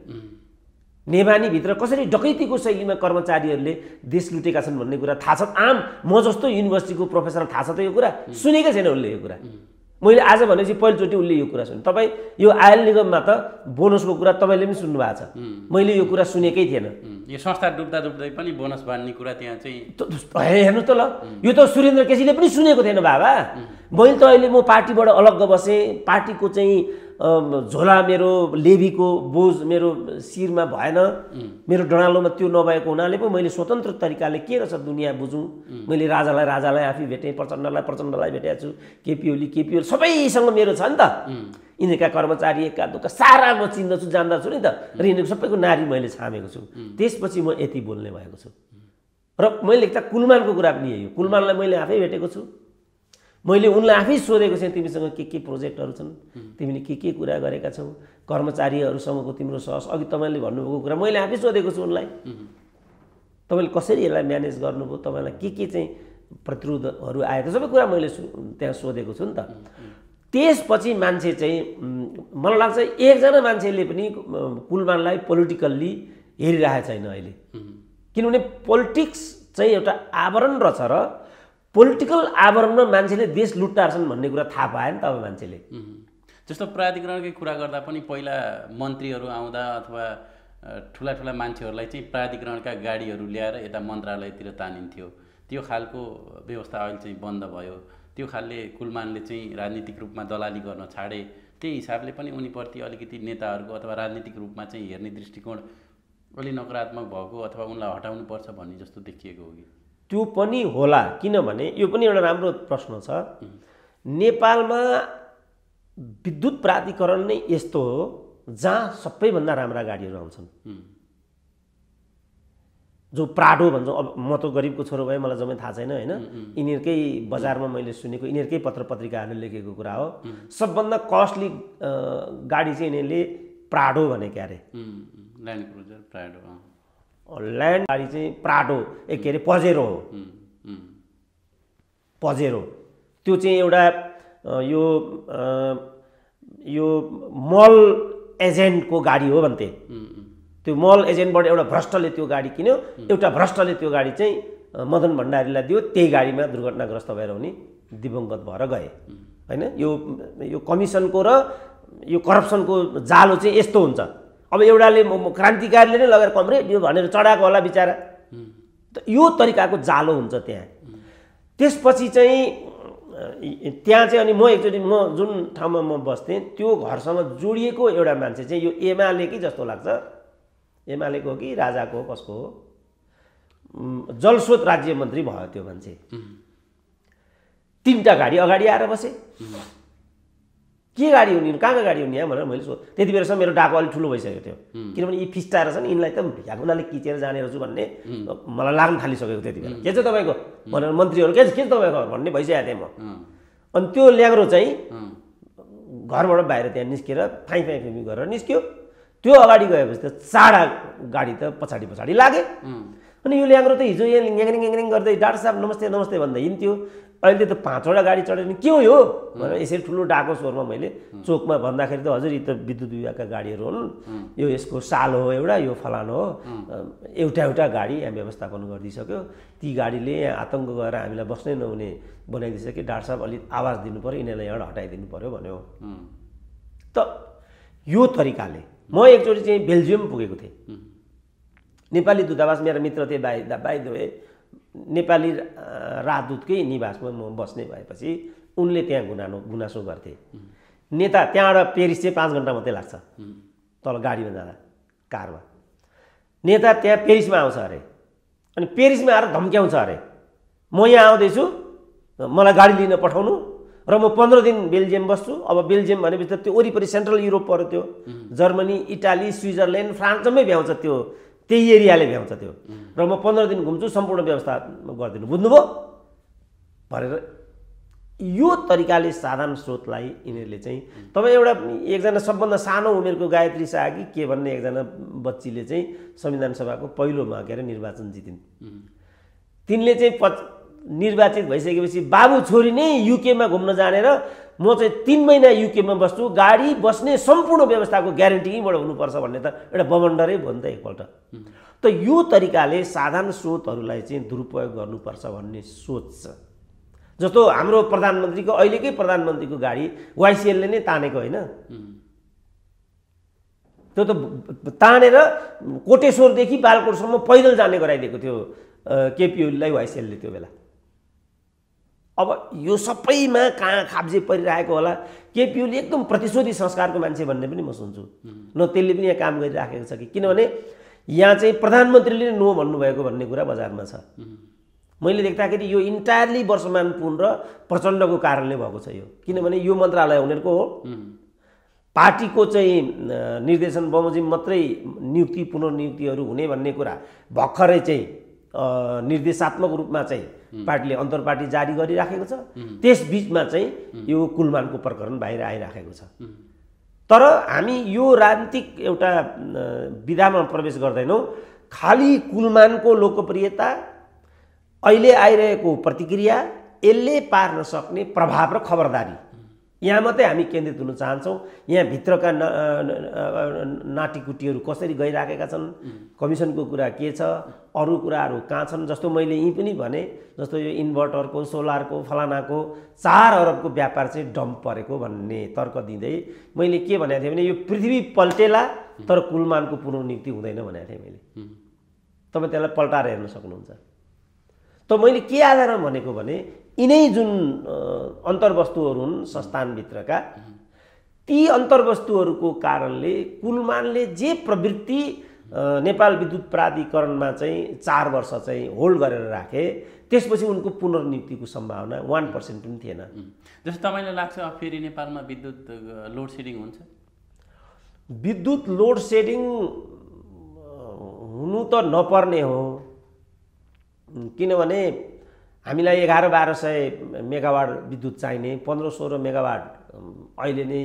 नेबानीभित्र कसरी डकैतीको शैलीमा कर्मचारीहरूले देश लुटेका छन् भन्ने कुरा थाहा छ। आम म जस्तो युनिभर्सिटीको प्रोफेसर थाहा छ त यो कुरा? सुनेकै छैन उसले यो कुरा। मैले आज भनेपछि पहिलोचोटि उसले यो कुरा सुने। तपाईँ यो आयल निगममा त बोनसको कुरा तपाईँले पनि सुन्नुभएको छ, मैले यो कुरा सुनेकै थिएन। यो संस्था डुब्दै पनि बोनस बाँड्ने कुरा त्यहाँ चाहिँ हेर्नुहोस् त ल, यो त सुरेन्द्र केसीले पनि सुनेको थिएन बाबा। मैले त अहिले म पार्टीबाट अलग्ग बसेँ, पार्टीको चाहिँ झोला मेरो लेबीको बोझ मेरो शिरमा भएन, मेरो डडालोमा त्यो नभएको हुनाले पो मैले स्वतन्त्र तरिकाले के रहेछ दुनियाँ बुझौँ। मैले राजालाई आफै भेटेँ, प्रचण्डलाई भेटेको छु, केपी ओली सबैसँग मेरो छ नि त। यिनीहरूका कर्मचारी एका दुःख सारा म चिन्दछु, जान्दछु नि त, र यिनीहरूको सबैको नारी मैले छामेको छु। त्यसपछि म यति बोल्ने भएको छु। र मैले त कुलमानको कुरा पनि यही हो। कुलमानलाई मैले आफै भेटेको छु, मैले उनलाई आफै सोधेको छु तिमीसँग के प्रोजेक्टहरू छन्, तिमीले के कुरा गरेका छौ, कर्मचारीहरूसँगको तिम्रो सहज, अघि तपाईँले भन्नुभएको कुरा मैले आफै सोधेको छु उनलाई। तपाईँले कसरी यसलाई म्यानेज गर्नुभयो, तपाईँलाई के चाहिँ प्रतिरोधहरू आएको, सबै कुरा मैले त्यहाँ सोधेको छु नि त। त्यसपछि मान्छे चाहिँ मलाई लाग्छ एकजना मान्छेले पनि कुलमानलाई पोलिटिकल्ली हेरिरहेको छैन अहिले, किनभने पोलिटिक्स चाहिँ एउटा आवरण रहेछ र पोलिटिकल आवरणमा मान्छेले देश लुट्टार्छन् भन्ने कुरा थाहा पाए नि त अब मान्छेले। जस्तो प्राधिकरणकै कुरा गर्दा पनि पहिला मन्त्रीहरू आउँदा अथवा ठुला मान्छेहरूलाई चाहिँ प्राधिकरणका गाडीहरू ल्याएर यता मन्त्रालयतिर तानिन्थ्यो। त्यो खालको व्यवस्था अहिले चाहिँ बन्द भयो। त्यो खालले कुलमानले चाहिँ राजनीतिक रूपमा दलाली गर्न छाडे। त्यही हिसाबले पनि उनीप्रति अलिकति नेताहरूको अथवा राजनीतिक रूपमा चाहिँ हेर्ने दृष्टिकोण अलि नकारात्मक भएको अथवा उनलाई हटाउनुपर्छ भन्ने जस्तो देखिएको हो कि? त्यो पनि होला, किनभने यो पनि एउटा राम्रो प्रश्न छ। नेपालमा विद्युत प्राधिकरण नै यस्तो हो जहाँ सबैभन्दा राम्रा गाडीहरू आउँछन्, जो प्राडो भन्छौँ। अब म त गरिबको छोरो भए मलाई जम्मै थाहा छैन होइन, यिनीहरूकै बजारमा मैले सुनेको, यिनीहरूकै पत्र पत्रिकाहरूले लेखेको कुरा हो। सबभन्दा कस्टली गाडी चाहिँ यिनीहरूले प्राडो भनेको अरे, ल्यान्ड क्रुजर प्राडो, ल्यान्ड गाडी चाहिँ प्राडो, के अरे पजेरो हो। पजेरो त्यो चाहिँ एउटा यो मल एजेन्टको गाडी हो भन्थे। त्यो मल एजेन्टबाट एउटा भ्रष्टले त्यो गाडी किन्यो, एउटा भ्रष्टले त्यो गाडी चाहिँ मदन भण्डारीलाई दियो, त्यही गाडीमा दुर्घटनाग्रस्त भएर उनी दिवंगत भएर गए होइन। यो कमिसनको र यो करप्सनको जालो चाहिँ यस्तो हुन्छ। अब एउटाले क्रान्तिकारीले नै लगेर कमरेड यो भनेर चढाएको होला बिचरा, यो तरिकाको जालो हुन्छ त्यहाँ। त्यसपछि चाहिँ त्यहाँ चाहिँ अनि म एकचोटि जुन ठाउँमा म बस्थेँ त्यो घरसँग जोडिएको एउटा मान्छे चाहिँ यो एमालेकै जस्तो लाग्छ, एमालेको हो कि राजाको हो कसको हो, जलस्रोत राज्य मन्त्री भयो त्यो मान्छे। 3टा गाडी अगाडि आएर बसे, के गाडी हुने कहाँका गाडी हुने यहाँ भनेर मैले त्यति बेलासम्म मेरो डाको अलिक ठुलो भइसकेको थियो किनभने यी फिस्टाएर छन् यिनलाई त भ्याकुनाले किचेर जाने रहेछु भन्ने मलाई लाग्न थालिसकेको त्यति बेला के चाहिँ तपाईँको भनेर मन्त्रीहरू के तपाईँको भन्ने भइसकेको थिएँ म अनि त्यो ल्याङ्ग्रो चाहिँ घरबाट बाहिर त्यहाँ निस्केर फाइ गरेर निस्क्यो त्यो अगाडि गएपछि त चाडा गाडी त पछाडि लागे अनि यो ल्याङ्ग्रो त हिजो यहाँ ङ्याङ्रिङ गर्दै डाक्टर साहब नमस्ते नमस्ते भन्दै हिँड्थ्यो अहिले त 5वटा गाडी चढेर के हो यो भनेर यसरी ठुलो डाको स्वरमा मैले चोकमा भन्दाखेरि त हजुर यी त विद्युत विभागका गाडीहरू हुन् यो यसको साल हो एउटा यो फलानो हो एउटा गाडी यहाँ व्यवस्थापन गरिदिइसक्यो ती गाडीले यहाँ आतङ्क गरेर हामीलाई बस्नै नहुने बनाइदिइसक्यो डाक्टर साहब अलिक आवाज दिनु पऱ्यो यिनीहरूलाई यहाँ हटाइदिनु पऱ्यो भन्यो त यो तरिकाले म एकचोटि चाहिँ बेल्जियम पुगेको थिएँ नेपाली दूतावास मेरा मित्र थिए बाहिर नेपाली राजदूतकै निवासमा म बस्ने भएपछि उनले त्यहाँ गुनासो गर्थे नेता त्यहाँबाट पेरिस चाहिँ 5 घन्टा मात्रै लाग्छ तल गाडीमा जाँदा कारमा नेता त्यहाँ पेरिसमा आउँछ अरे अनि पेरिसमा आएर धम्क्याउँछ अरे म यहाँ आउँदैछु मलाई गाडी लिन पठाउनु र म 15 दिन बेल्जियम बस्छु अब बेल्जियम भनेपछि त त्यो वरिपरि सेन्ट्रल युरोप पर्यो त्यो जर्मनी इटाली स्विजरल्यान्ड फ्रान्स जम्मै भ्याउँछ त्यो त्यही एरियाले भ्याउँछ त्यो र म 15 दिन घुम्छु सम्पूर्ण व्यवस्था गरिदिनु बुझ्नुभयो भनेर यो तरिकाले साधारण स्रोतलाई यिनीहरूले चाहिँ तपाईँ एकजना सबभन्दा सानो उमेरको गायत्री शाह कि के भन्ने एकजना बच्चीले चाहिँ संविधान सभाको पहिलो मागेर निर्वाचन जितिन् तिनले चाहिँ निर्वाचित भइसकेपछि बाबु छोरी नै युकेमा घुम्न जाने र म चाहिँ 3 महिना युकेमा बस्छु गाडी बस्ने सम्पूर्ण व्यवस्थाको ग्यारेन्टी यहीँबाट हुनुपर्छ भन्ने त एउटा बमण्डरै भयो नि त एकपल्ट त यो तरिकाले साधारण स्रोतहरूलाई चाहिँ दुरुपयोग गर्नुपर्छ भन्ने सोच छ जस्तो हाम्रो प्रधानमन्त्रीको अहिलेकै प्रधानमन्त्रीको गाडी वाइसिएलले नै तानेको होइन त्यो त तानेर कोटेश्वरदेखि बालकोटसम्म पैदल जाने गराइदिएको थियो केपी ओलीलाई वाइसिएलले त्यो बेला अब यो सबैमा कहाँ खाब्जे परिरहेको होला केपी ओली एकदम प्रतिशोधी संस्कारको मान्छे भन्ने पनि म सुन्छु न त्यसले पनि यहाँ काम गरिराखेको छ कि किनभने यहाँ चाहिँ प्रधानमन्त्रीले नो भन्नुभएको भन्ने कुरा बजारमा छ मैले देख्दाखेरि यो इन्टायरली वर्षमान पुन र प्रचण्डको कारणले भएको छ यो किनभने यो मन्त्रालय उनीहरूको हो पार्टीको चाहिँ निर्देशन बमोजिम मात्रै नियुक्ति पुनर्नियुक्तिहरू हुने भन्ने कुरा भर्खरै चाहिँ निर्देशात्मक रूपमा चाहिँ पार्टीले अन्तर्पार्टी जारी गरिराखेको छ त्यस बीचमा चाहिँ यो कुलमानको प्रकरण बाहिर आइराखेको छ तर हामी यो राजनीतिक एउटा विधामा प्रवेश गर्दैनौँ खाली कुलमानको लोकप्रियता अहिले आइरहेको प्रतिक्रिया यसले पार्न सक्ने प्रभाव र खबरदारी यहाँ मात्रै हामी केन्द्रित हुन चाहन्छौँ यहाँ भित्रका नाटीकुटीहरू कसरी गइराखेका छन् कमिसनको कुरा के छ अरू कुराहरू कहाँ छन् जस्तो मैले यहीँ पनि भने जस्तो यो इन्भर्टरको सोलरको फलानाको 4 अरबको व्यापार चाहिँ डम्प परेको भन्ने तर्क दिँदै मैले के भनेको थिएँ भने यो पृथ्वी पल्टेला तर कुलमानको पुनर्नियुक्ति हुँदैन भनेको थिएँ मैले तपाईँ त्यसलाई पल्टाएर हेर्न सक्नुहुन्छ त मैले के आधारमा भनेको भने यिनै जुन अन्तर्वस्तुहरू हुन् संस्थानभित्रका ती अन्तर्वस्तुहरूको कारणले कुलमानले जे प्रवृत्ति नेपाल विद्युत प्राधिकरणमा चाहिँ 4 वर्ष चाहिँ होल्ड गरेर राखे त्यसपछि उनको पुनर्नियुक्तिको सम्भावना 1% पनि थिएन जस्तो तपाईँलाई लाग्छ फेरि नेपालमा विद्युत लोड सेडिङ हुन्छ विद्युत लोड सेडिङ हुनु त नपर्ने हो किनभने हामीलाई 1100-1200 मेगावाट विद्युत चाहिने 1500 मेगावाट अहिले नै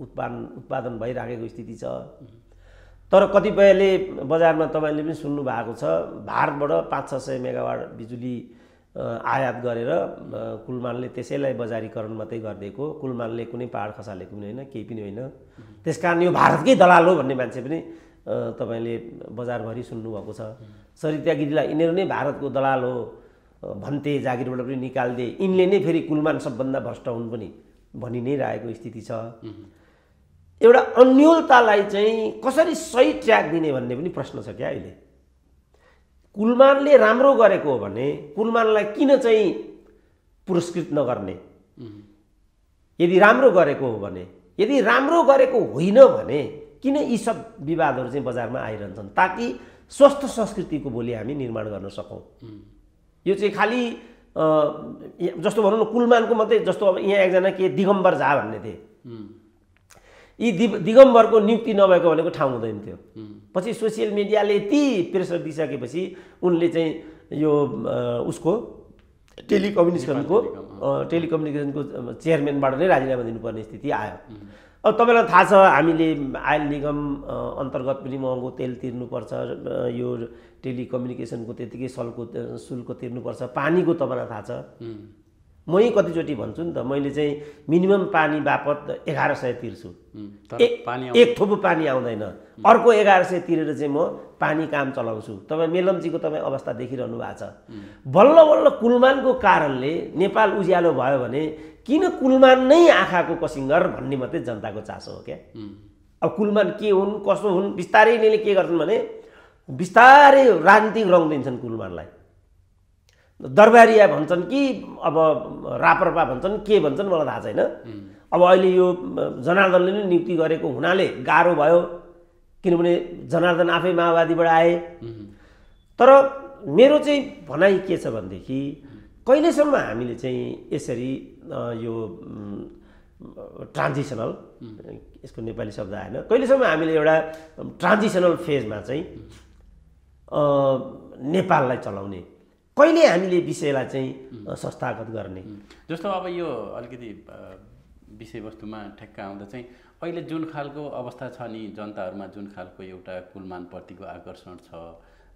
उत्पादन भइराखेको स्थिति छ तर कतिपयले बजारमा तपाईले पनि सुन्नु भएको छ भारतबाट 500-600 मेगावाट बिजुली आयात गरेर कुलमानले त्यसैलाई बजारीकरण मात्रै गरिदिएको कुलमानले कुनै पहाड खसालेको पनि होइन केही पनि होइन त्यसकारण यो भारतकै दलाल हो भन्ने मान्छे पनि तपाईले बजारभरि सुन्नुभएको छ सरिता गिरीलाई यिनीहरू नै भारतको दलाल हो भन्थे जागिरबाट पनि निकाल्दे यिनले नै फेरि कुलमान सबभन्दा भ्रष्ट हुन् पनि भनि नै रहेको स्थिति छ एउटा अन्योलतालाई चाहिँ कसरी सही ट्र्याक दिने भन्ने पनि प्रश्न छ क्या अहिले कुलमानले राम्रो गरेको हो भने कुलमानलाई किन चाहिँ पुरस्कृत नगर्ने यदि राम्रो गरेको हो भने यदि राम्रो गरेको होइन भने किन यी सब विवादहरू चाहिँ बजारमा आइरहन्छन् ताकि स्वस्थ संस्कृतिको भोलि हामी निर्माण गर्न सकौँ यो चाहिँ खाली जस्तो भनौँ न कुलमानको मात्रै जस्तो अब यहाँ एकजना के दिगम्बर झा भन्ने थिए यी दिगम्बरको नियुक्ति नभएको भनेको ठाउँ हुँदैन थियो। पछि सोसियल मिडियाले यति प्रेसर दिइसकेपछि उनले चाहिँ यो उसको टेलिकम्युनिकेसनको चेयरम्यानबाट नै राजीनामा दिनुपर्ने स्थिति आयो। अब तपाईँलाई थाहा छ हामीले आयल निगम अन्तर्गत पनि महँगो तेल तिर्नुपर्छ, यो टेलिकम्युनिकेसनको त्यतिकै शुल्क तिर्नुपर्छ, पानीको तपाईँलाई थाहा छ। मै कतिचोटि भन्छु नि त, मैले चाहिँ मिनिमम पानी बापत 1100 तिर्छु, एक थोपो पानी आउँदैन, अर्को 1100 तिरेर चाहिँ म पानी काम चलाउँछु। तपाईँ मेलम्चीको तपाईँ अवस्था देखिरहनु भएको छ। बल्ल बल्ल कुलमानको कारणले नेपाल उज्यालो भयो भने किन कुलमान नै आँखाको कसिङ्गर भन्ने मात्रै जनताको चासो हो क्या। अब कुलमान के हुन् कसो हुन् बिस्तारै यिनीहरूले के गर्छन् भने बिस्तारै राजनीतिक रङ दिन्छन् कुलमानलाई। दरबारिया भन्छन् कि अब राप्रपा भन्छन् के भन्छन् मलाई थाहा छैन। अब अहिले यो जनार्दनले नै नियुक्ति गरेको हुनाले गाह्रो भयो, किनभने जनार्दन आफै माओवादीबाट आए। तर मेरो चाहिँ भनाइ के छ भनेदेखि कहिलेसम्म हामीले चाहिँ यसरी यो ट्रान्जिसनल, यसको नेपाली शब्द आएन, कहिलेसम्म हामीले एउटा ट्रान्जिसनल फेजमा चाहिँ नेपाललाई चलाउने, कहिले हामीले विषयलाई चाहिँ संस्थागत गर्ने। जस्तो अब यो अलिकति विषयवस्तुमा ठ्याक्क आउँदा चाहिँ अहिले जुन खालको अवस्था छ नि जनताहरूमा, जुन खालको एउटा कुलमानप्रतिको आकर्षण छ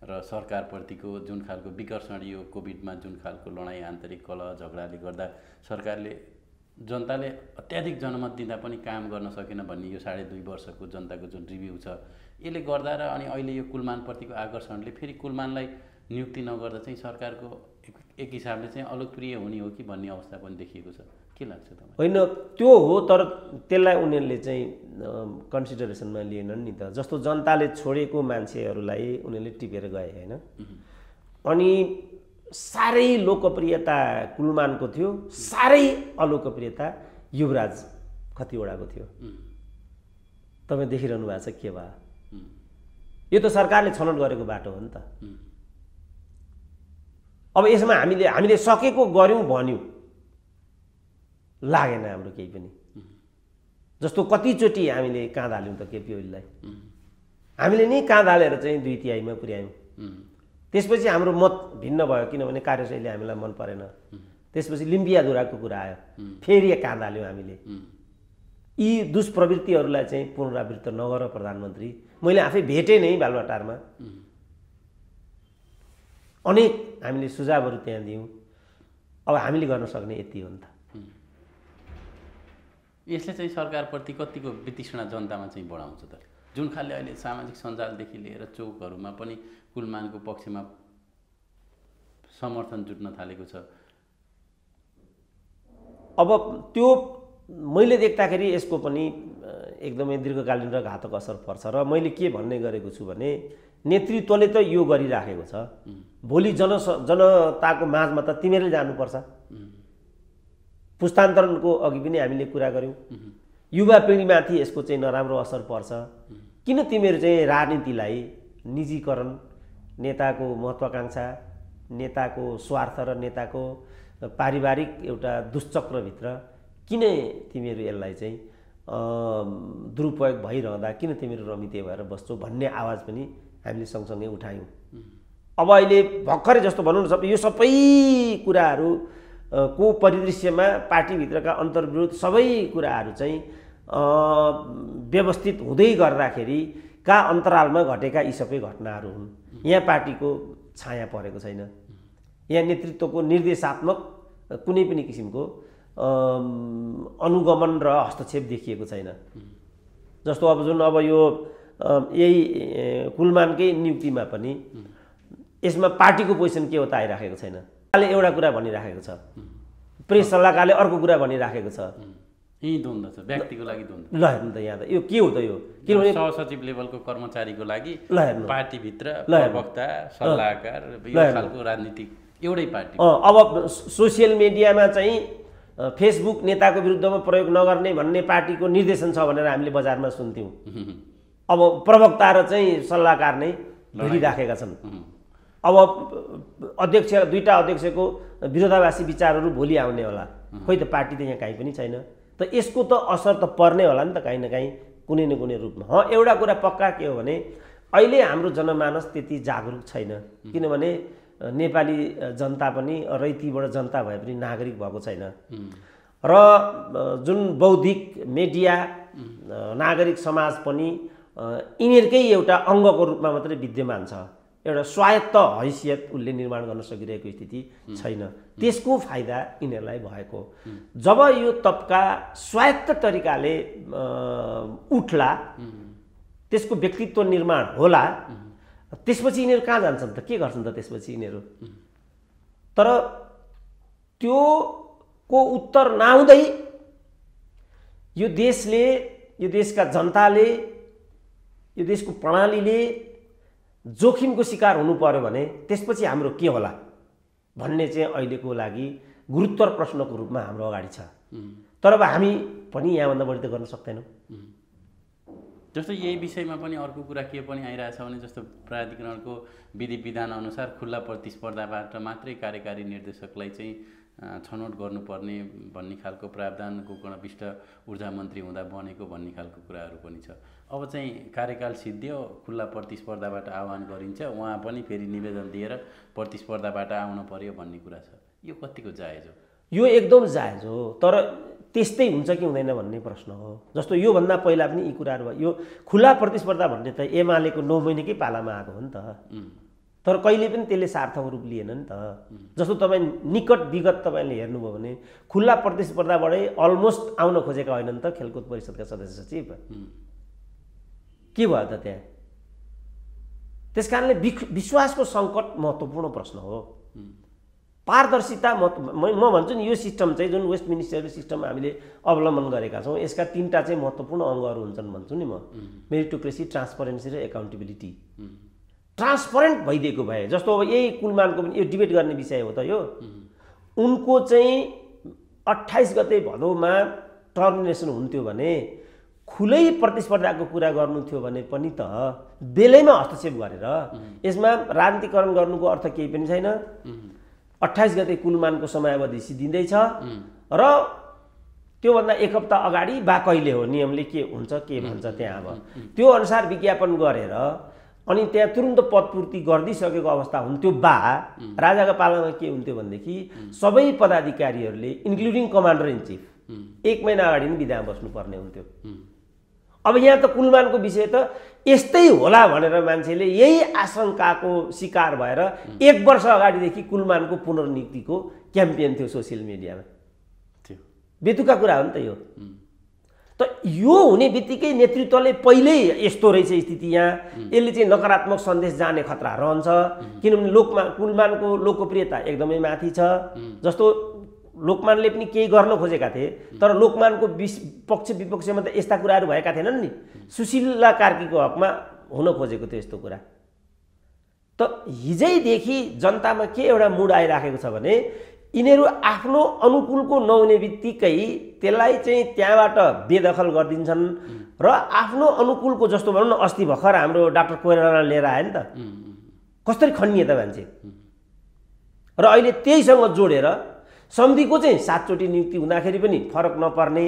र सरकारप्रतिको जुन खालको विकर्षण, यो कोभिडमा जुन खालको लडाइँ आन्तरिक कलह झगडाले गर्दा सरकारले जनताले अत्याधिक जनमत दिँदा पनि काम गर्न सकेन भन्ने यो 2.5 वर्षको जनताको जुन रिभ्यू छ, यसले गर्दा र अनि अहिले यो कुलमानप्रतिको आकर्षणले फेरि कुलमानलाई नियुक्ति नगर्दा चाहिँ सरकारको एक हिसाबले चाहिँ अलोकप्रिय हुने हो कि भन्ने अवस्था पनि देखिएको छ। के लाग्छ तपाईँ? होइन त्यो हो, तर त्यसलाई उनीहरूले चाहिँ कन्सिडरेसनमा लिएनन् नि त। जस्तो जनताले छोडेको मान्छेहरूलाई उनीहरूले टिपेर गए होइन। अनि साह्रै लोकप्रियता कुलमानको थियो, साह्रै अलोकप्रियता युवराज खतिवडाको थियो। तपाईँ देखिरहनु भएको छ के भयो। यो त सरकारले छनौट गरेको बाटो हो नि त। अब यसमा हामीले सकेको गऱ्यौँ भन्यौँ, लागेन हाम्रो केही पनि। जस्तो कतिचोटि हामीले काँध हाल्यौँ त केपी ओलीलाई, हामीले नै काँध हालेर चाहिँ 2/3 पुर्यायौँ। त्यसपछि हाम्रो मत भिन्न भयो, किनभने कार्यशैली हामीलाई मन परेन। त्यसपछि लिम्बियाधुराको कुरा आयो, फेरि काँध हाल्यौँ हामीले। यी दुष्प्रवृत्तिहरूलाई चाहिँ पुनरावृत्त नगर प्रधानमन्त्री। मैले आफै भेटेँ नै बालुवाटारमा, अनेक हामीले सुझावहरू त्यहाँ दियौँ। अब हामीले गर्न सक्ने यति हो नि त। यसले चाहिँ सरकारप्रति कतिको वितृष्णा जनतामा चाहिँ बढाउँछ त? जुन खालले अहिले सामाजिक सञ्जालदेखि लिएर चौकहरूमा पनि कुलमानको पक्षमा समर्थन जुट्न थालेको छ। अब त्यो मैले देख्दाखेरि यसको पनि एकदमै दीर्घकालीन र घातक असर पर्छ। र मैले के भन्ने गरेको छु भने नेतृत्वले त यो गरिराखेको छ, भोलि जनताको माझमा त तिमीहरूले जानुपर्छ। पुस्तान्तरणको अघि पनि हामीले कुरा गऱ्यौँ, युवा पिँढीमाथि यसको चाहिँ नराम्रो असर पर्छ। किन तिमीहरू चाहिँ राजनीतिलाई निजीकरण, नेताको महत्त्वाकांक्षा, नेताको स्वार्थ र नेताको पारिवारिक एउटा दुश्चक्रभित्र किन तिमीहरू यसलाई चाहिँ दुरुपयोग भइरहँदा किन तिमीहरू रमिते भएर बस्छौ भन्ने आवाज पनि हामीले सँगसँगै उठायौँ। अब अहिले भर्खरै जस्तो भनौँ न, यो सबै कुराहरू को परिदृश्यमा पार्टीभित्रका अन्तर्विरोध सबै कुराहरू चाहिँ व्यवस्थित हुँदै गर्दाखेरि का अन्तरालमा घटेका यी सबै घटनाहरू हुन्। यहाँ पार्टीको छाया परेको छैन, यहाँ नेतृत्वको निर्देशात्मक कुनै पनि किसिमको अनुगमन र हस्तक्षेप देखिएको छैन। जस्तो अब जुन अब यो यही कुलमानकै नियुक्तिमा पनि यसमा पार्टीको पोजिसन के हो त आइराखेको छैन। एउटा कुरा भनिराखेको छ, प्रेस सल्लाहकारले अर्को कुरा भनिराखेको छ। यही द्वन्द्व छ, व्यक्तिको लागि द्वन्द्व। ल हेर्नु त यहाँ त यो के हो त यो, किनभने सहसचिव लेभलको कर्मचारीको लागि पार्टीभित्र प्रवक्ता सल्लाहकार यो खालको राजनीतिक एउटै पार्टी। अब सोसियल मिडियामा चाहिँ फेसबुक नेताको विरुद्धमा प्रयोग नगर्ने भन्ने पार्टीको निर्देशन छ भनेर हामीले बजारमा सुन्थ्यौँ। अब प्रवक्ता र चाहिँ सल्लाहकार नै भिडिराखेका छन्। अब अध्यक्ष, दुईटा अध्यक्षको विरोधाभासी विचारहरू भोलि आउने होला। खोइ त पार्टी त यहाँ कहीँ पनि छैन। त यसको त असर त पर्ने होला नि त कहीँ न कहीँ कुनै न कुनै रूपमा। एउटा कुरा पक्का के हो भने अहिले हाम्रो जनमानस त्यति जागरुक छैन, किनभने नेपाली जनता पनि रैतीबाट जनता भए पनि नागरिक भएको छैन र जुन बौद्धिक मिडिया नागरिक समाज पनि यिनीहरूकै एउटा अङ्गको रूपमा मात्रै विद्यमान छ। एउटा स्वायत्त हैसियत उसले निर्माण गर्न सकिरहेको स्थिति छैन। त्यसको फाइदा यिनीहरूलाई भएको। जब यो तबका स्वायत्त तरिकाले उठ्ला, त्यसको व्यक्तित्व निर्माण होला, त्यसपछि यिनीहरू कहाँ जान्छन् त, के गर्छन् त त्यसपछि यिनीहरू? तर त्यो को उत्तर नआउँदै यो देशले, यो देशका जनताले, यो देशको प्रणालीले जोखिमको शिकार हुनु पर्यो भने त्यसपछि हाम्रो के होला भन्ने चाहिँ अहिलेको लागि गुरुत्तर प्रश्नको रूपमा हाम्रो अगाडि छ। तर अब हामी पनि यहाँभन्दा बढी त गर्न सक्दैनौँ। जस्तो यही विषयमा पनि अर्को कुरा के पनि आइरहेछ भने जस्तो प्राधिकरणको विधि विधान अनुसार खुल्ला प्रतिस्पर्धाबाट मात्रै कार्यकारी निर्देशकलाई चाहिँ छनौट गर्नुपर्ने भन्ने खालको प्रावधान गोकर्ण विष्ट ऊर्जा मन्त्री हुँदा बनेको भन्ने खालको कुराहरू पनि छ। अब चाहिँ कार्यकाल सिद्धियो, खुल्ला प्रतिस्पर्धाबाट आह्वान गरिन्छ, उहाँ पनि फेरि निवेदन दिएर प्रतिस्पर्धाबाट आउन पर्यो भन्ने कुरा छ। यो कतिको जायज हो? यो एकदम जायज हो, तर त्यस्तै हुन्छ कि हुँदैन भन्ने प्रश्न हो। जस्तो योभन्दा पहिला पनि यी कुराहरू भयो। यो खुल्ला प्रतिस्पर्धा भन्ने त एमालेको 9 महिनाकै पालामा आएको हो नि त, तर कहिले पनि त्यसले सार्थक रूप लिएन नि त। जस्तो तपाईँ निकट विगत तपाईँले हेर्नुभयो भने खुल्ला प्रतिस्पर्धाबाटै अलमोस्ट आउन खोजेका होइनन् त खेलकुद परिषदका सदस्य सचिव, के भयो त त्यहाँ? त्यस कारणले विश्वासको सङ्कट महत्त्वपूर्ण प्रश्न हो। पारदर्शिता म भन्छु नि, यो सिस्टम चाहिँ जुन वेस्ट मिनिस्टरको सिस्टम हामीले अवलम्बन गरेका छौँ, यसका 3टा चाहिँ महत्त्वपूर्ण अङ्गहरू हुन्छन् भन्छु नि म। मेरिटोक्रेसी, ट्रान्सपरेन्सी र एकाउन्टेबिलिटी। ट्रान्सपरेन्ट भइदिएको भए, जस्तो अब यही कुलमानको पनि यो डिबेट गर्ने विषय हो त यो, उनको चाहिँ 28 गते भदौमा टर्मिनेसन हुन्थ्यो भने खुलै प्रतिस्पर्धाको कुरा गर्नु थियो भने पनि त बेलैमा हस्तक्षेप गरेर यसमा राजनीतिकरण गर्नुको अर्थ केही पनि छैन। 28 गते कुलमानको समयावधि सिद्धिँदैछ र त्योभन्दा 1 हप्ता अगाडि बा कहिले हो, नियमले के हुन्छ के भन्छ त्यहाँ, अब त्यो अनुसार विज्ञापन गरेर अनि त्यहाँ तुरुन्त पदपूर्ति गरिदिइसकेको अवस्था हुन्थ्यो। बा राजाको पालामा के हुन्थ्यो भनेदेखि सबै पदाधिकारीहरूले इन्क्लुडिङ कमान्डर इन चिफ 1 महिना अगाडि नै बिदामा बस्नुपर्ने हुन्थ्यो। अब यहाँ त कुलमानको विषय त यस्तै होला भनेर मान्छेले यही आशंकाको शिकार भएर 1 वर्ष अगाडिदेखि कुलमानको पुनर्नियुक्तिको क्याम्पेन थियो सोसियल मिडियामा। बेतुका कुरा हो नि त यो। त यो हुने बित्तिकै नेतृत्वले पहिल्यै यस्तो रहेछ स्थिति यहाँ, यसले चाहिँ नकारात्मक सन्देश जाने खतरा रहन्छ। किनभने कुलमानको लोकप्रियता एकदमै माथि छ। जस्तो लोकमानले पनि केही गर्न खोजेका थिए, तर लोकमानको पक्ष विपक्षमा त यस्ता कुराहरू भएका थिएनन् नि। सुशीला कार्कीको हकमा हुन खोजेको थियो यस्तो कुरा। त हिजैदेखि जनतामा के एउटा मुड आइराखेको छ भने यिनीहरू आफ्नो अनुकूलको नहुने बित्तिकै त्यसलाई चाहिँ त्यहाँबाट बेदखल गरिदिन्छन् र आफ्नो अनुकूलको, जस्तो भनौँ न अस्ति भर्खर हाम्रो डाक्टर कोइराला लिएर आयो नि त, कसरी खनिए त मान्छे। र अहिले त्यहीसँग जोडेर समितिको चाहिँ 7 चोटि नियुक्ति हुँदाखेरि पनि फरक नपर्ने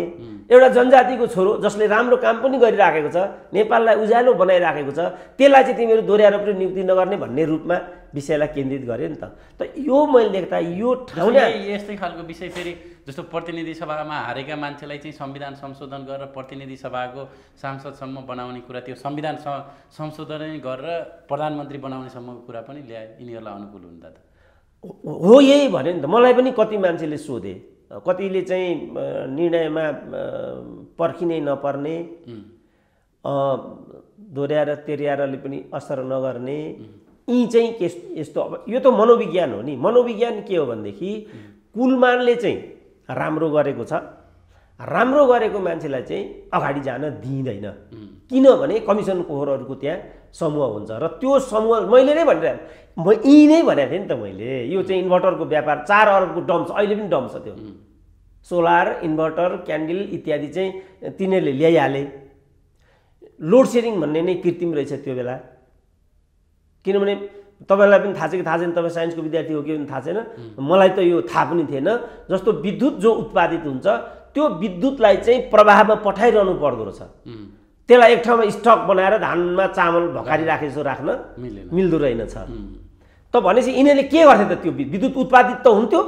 एउटा जनजातिको छोरो जसले राम्रो काम पनि गरिराखेको छ, नेपाललाई उज्यालो बनाइराखेको छ, त्यसलाई चाहिँ तिमीहरू दोहोऱ्याएर पनि नियुक्ति नगर्ने भन्ने रूपमा विषयलाई केन्द्रित गरे नि त। त यो मैले देख्दा यो ठाउँमा यस्तै खालको विषय फेरि जस्तो प्रतिनिधि सभामा हारेका मान्छेलाई चाहिँ संविधान संशोधन गरेर प्रतिनिधि सभाको सांसदसम्म बनाउने कुरा, त्यो संविधान संशोधन गरेर प्रधानमन्त्री बनाउनेसम्मको कुरा पनि ल्याए। यिनीहरूलाई अनुकूल हुँदा त हो, यही भने नि त। मलाई पनि कति मान्छेले सोधे, कतिले चाहिँ निर्णयमा पर्खिनै नपर्ने, दोहोऱ्याएर तेर्याएरले पनि असर नगर्ने, यी चाहिँ के यस्तो। अब यो त मनोविज्ञान हो नि। मनोविज्ञान के हो भनेदेखि कुलमानले चाहिँ राम्रो गरेको छ, राम्रो गरेको मान्छेलाई चाहिँ अगाडि जान दिइँदैन, किनभने कमिसन कोहरहरूको त्यहाँ समूह हुन्छ र त्यो समूह मैले नै भनिरहेको, म यी नै भनेको थिएँ नि त मैले। यो चाहिँ इन्भर्टरको व्यापार 4 अरबको डम छ, अहिले पनि डम छ। त्यो सोलर, इन्भर्टर, क्यान्डल इत्यादि चाहिँ तिनीहरूले ल्याइहाले। लोड सेडिङ भन्ने नै कृत्रिम रहेछ त्यो बेला। किनभने तपाईँलाई पनि थाहा छ कि थाहा छैन, तपाईँ साइन्सको विद्यार्थी हो कि थाहा छैन, मलाई त यो थाहा पनि थिएन। जस्तो विद्युत जो उत्पादित हुन्छ त्यो विद्युतलाई चाहिँ प्रवाहमा पठाइरहनु पर्दो रहेछ। त्यसलाई एक ठाउँमा स्टक बनाएर धानमा चामल भकारी राखे जस्तो राख्न मिल्दो रहेनछ। त भनेपछि यिनीहरूले के गर्थे त त्यो विद्युत उत्पादित त हुन्थ्यो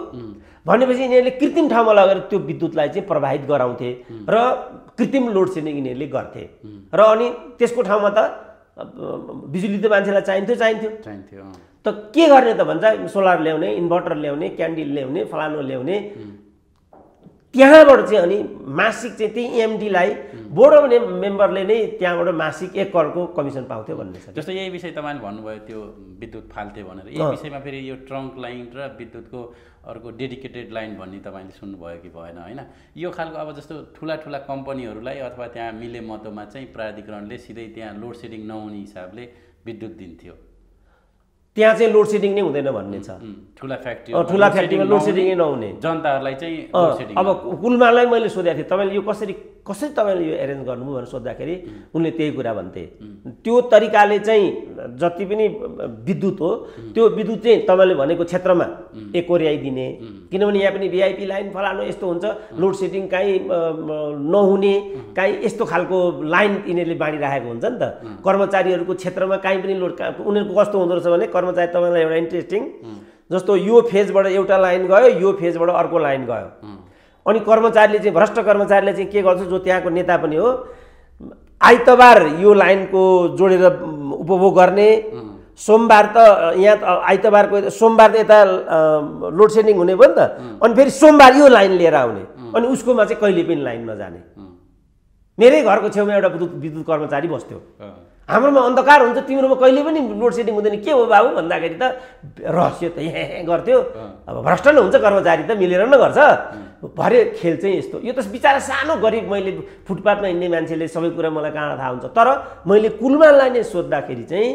भनेपछि यिनीहरूले कृत्रिम ठाउँमा लगेर त्यो विद्युतलाई चाहिँ प्रवाहित गराउँथे र कृत्रिम लोड सेडिङ यिनीहरूले गर्थे र अनि त्यसको ठाउँमा त बिजुली त मान्छेलाई चाहिन्थ्यो त के गर्ने त भन्छ सोलर ल्याउने इन्भर्टर ल्याउने क्यान्डल ल्याउने फलानो ल्याउने त्यहाँबाट चाहिँ अनि मासिक चाहिँ त्यही एमडीलाई बोर्ड अफ मेम्बरले नै त्यहाँबाट मासिक 1 करोडको कमिसन पाउँथ्यो भन्ने छ। जस्तो यही विषय तपाईँले भन्नुभयो त्यो विद्युत फाल्थे भनेर यही विषयमा फेरि यो ट्रङ्क लाइन र विद्युतको अर्को डेडिकेटेड लाइन भन्ने तपाईँले सुन्नुभयो कि भएन होइन? यो खालको अब जस्तो ठुला ठुला कम्पनीहरूलाई अथवा त्यहाँ मिले मतोमा चाहिँ प्राधिकरणले सिधै त्यहाँ लोड सेडिङ नहुने हिसाबले विद्युत दिन्थ्यो, त्यहाँ चाहिँ लोड सेडिङ नै हुँदैन भन्ने छ। ठुला फ्याक्ट्रीमा लोड सेडिङै नहुने जनताहरूलाई चाहिँ लोड सेडिङ। अब कुलमानलाई मैले सोधेको थिएँ तपाईँले यो कसरी तपाईँले यो एरेन्ज गर्नुभयो भनेर सोद्धाखेरि उनले त्यही कुरा भन्थे। त्यो तरिकाले चाहिँ जति पनि विद्युत हो त्यो विद्युत चाहिँ तपाईँले भनेको क्षेत्रमा एकोर्याइदिने, किनभने यहाँ पनि भिआइपी लाइन फलानु यस्तो हुन्छ, लोड सेडिङ काहीँ नहुने काहीँ यस्तो खालको लाइन यिनीहरूले बाँडिराखेको हुन्छ नि त। कर्मचारीहरूको क्षेत्रमा काहीँ पनि लोड उनीहरूको कस्तो हुँदो रहेछ भने कर्मचारी तपाईँलाई एउटा इन्ट्रेस्टिङ जस्तो यो फेजबाट एउटा लाइन गयो यो फेजबाट अर्को लाइन गयो अनि कर्मचारीले चाहिँ भ्रष्ट कर्मचारीले चाहिँ के गर्छ जो त्यहाँको नेता पनि हो आइतबार यो लाइनको जोडेर उपभोग गर्ने, सोमबार त यहाँ आइतबारको सोमबार त यता लोड सेडिङ हुने भयो नि त अनि फेरि सोमबार यो लाइन लिएर आउने अनि उसकोमा चाहिँ कहिले पनि लाइन नजाने। मेरै घरको छेउमा एउटा विद्युत कर्मचारी बस्थ्यो, हाम्रोमा अन्धकार हुन्छ तिम्रोमा कहिले पनि लोड सेडिङ हुँदैन के हो बाबु भन्दाखेरि त रहस्य त यहाँ गर्थ्यो। अब भ्रष्ट नै हुन्छ कर्मचारी त मिलेर न गर्छ। भरे खेल चाहिँ यस्तो यो त बिचारा सानो गरिब मैले फुटपाथमा हिँड्ने मान्छेले सबै कुरा मलाई कहाँ थाहा हुन्छ। तर मैले कुलमानलाई नै सोद्धाखेरि चाहिँ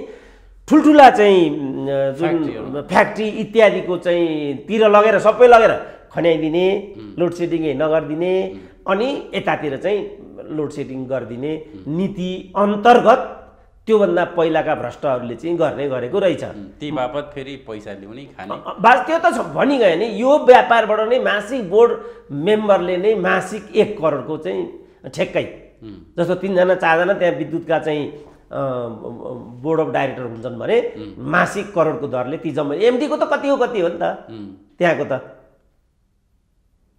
ठुल्ठुला चाहिँ जुन फ्याक्ट्री इत्यादिको चाहिँ तिर लगेर सबै लगेर खन्याइदिने, लोड सेडिङै नगरिदिने अनि यतातिर चाहिँ लोड सेडिङ गरिदिने नीति अन्तर्गत त्योभन्दा पहिलाका भ्रष्टहरूले चाहिँ गर्ने गरेको रहेछ। ती बापत फेरि पैसा ल्याउने खाने बास त्यो त भनिगयो नि। यो व्यापारबाट नै मासिक बोर्ड मेम्बरले नै मासिक 1 करोडको चाहिँ ठेक्कै जस्तो 3 जना 4 जना त्यहाँ विद्युतका चाहिँ बोर्ड अफ डाइरेक्टर हुन्छन् भने मासिक करोडको दरले ती जम्मै एमडीको त कति हो नि त त्यहाँको त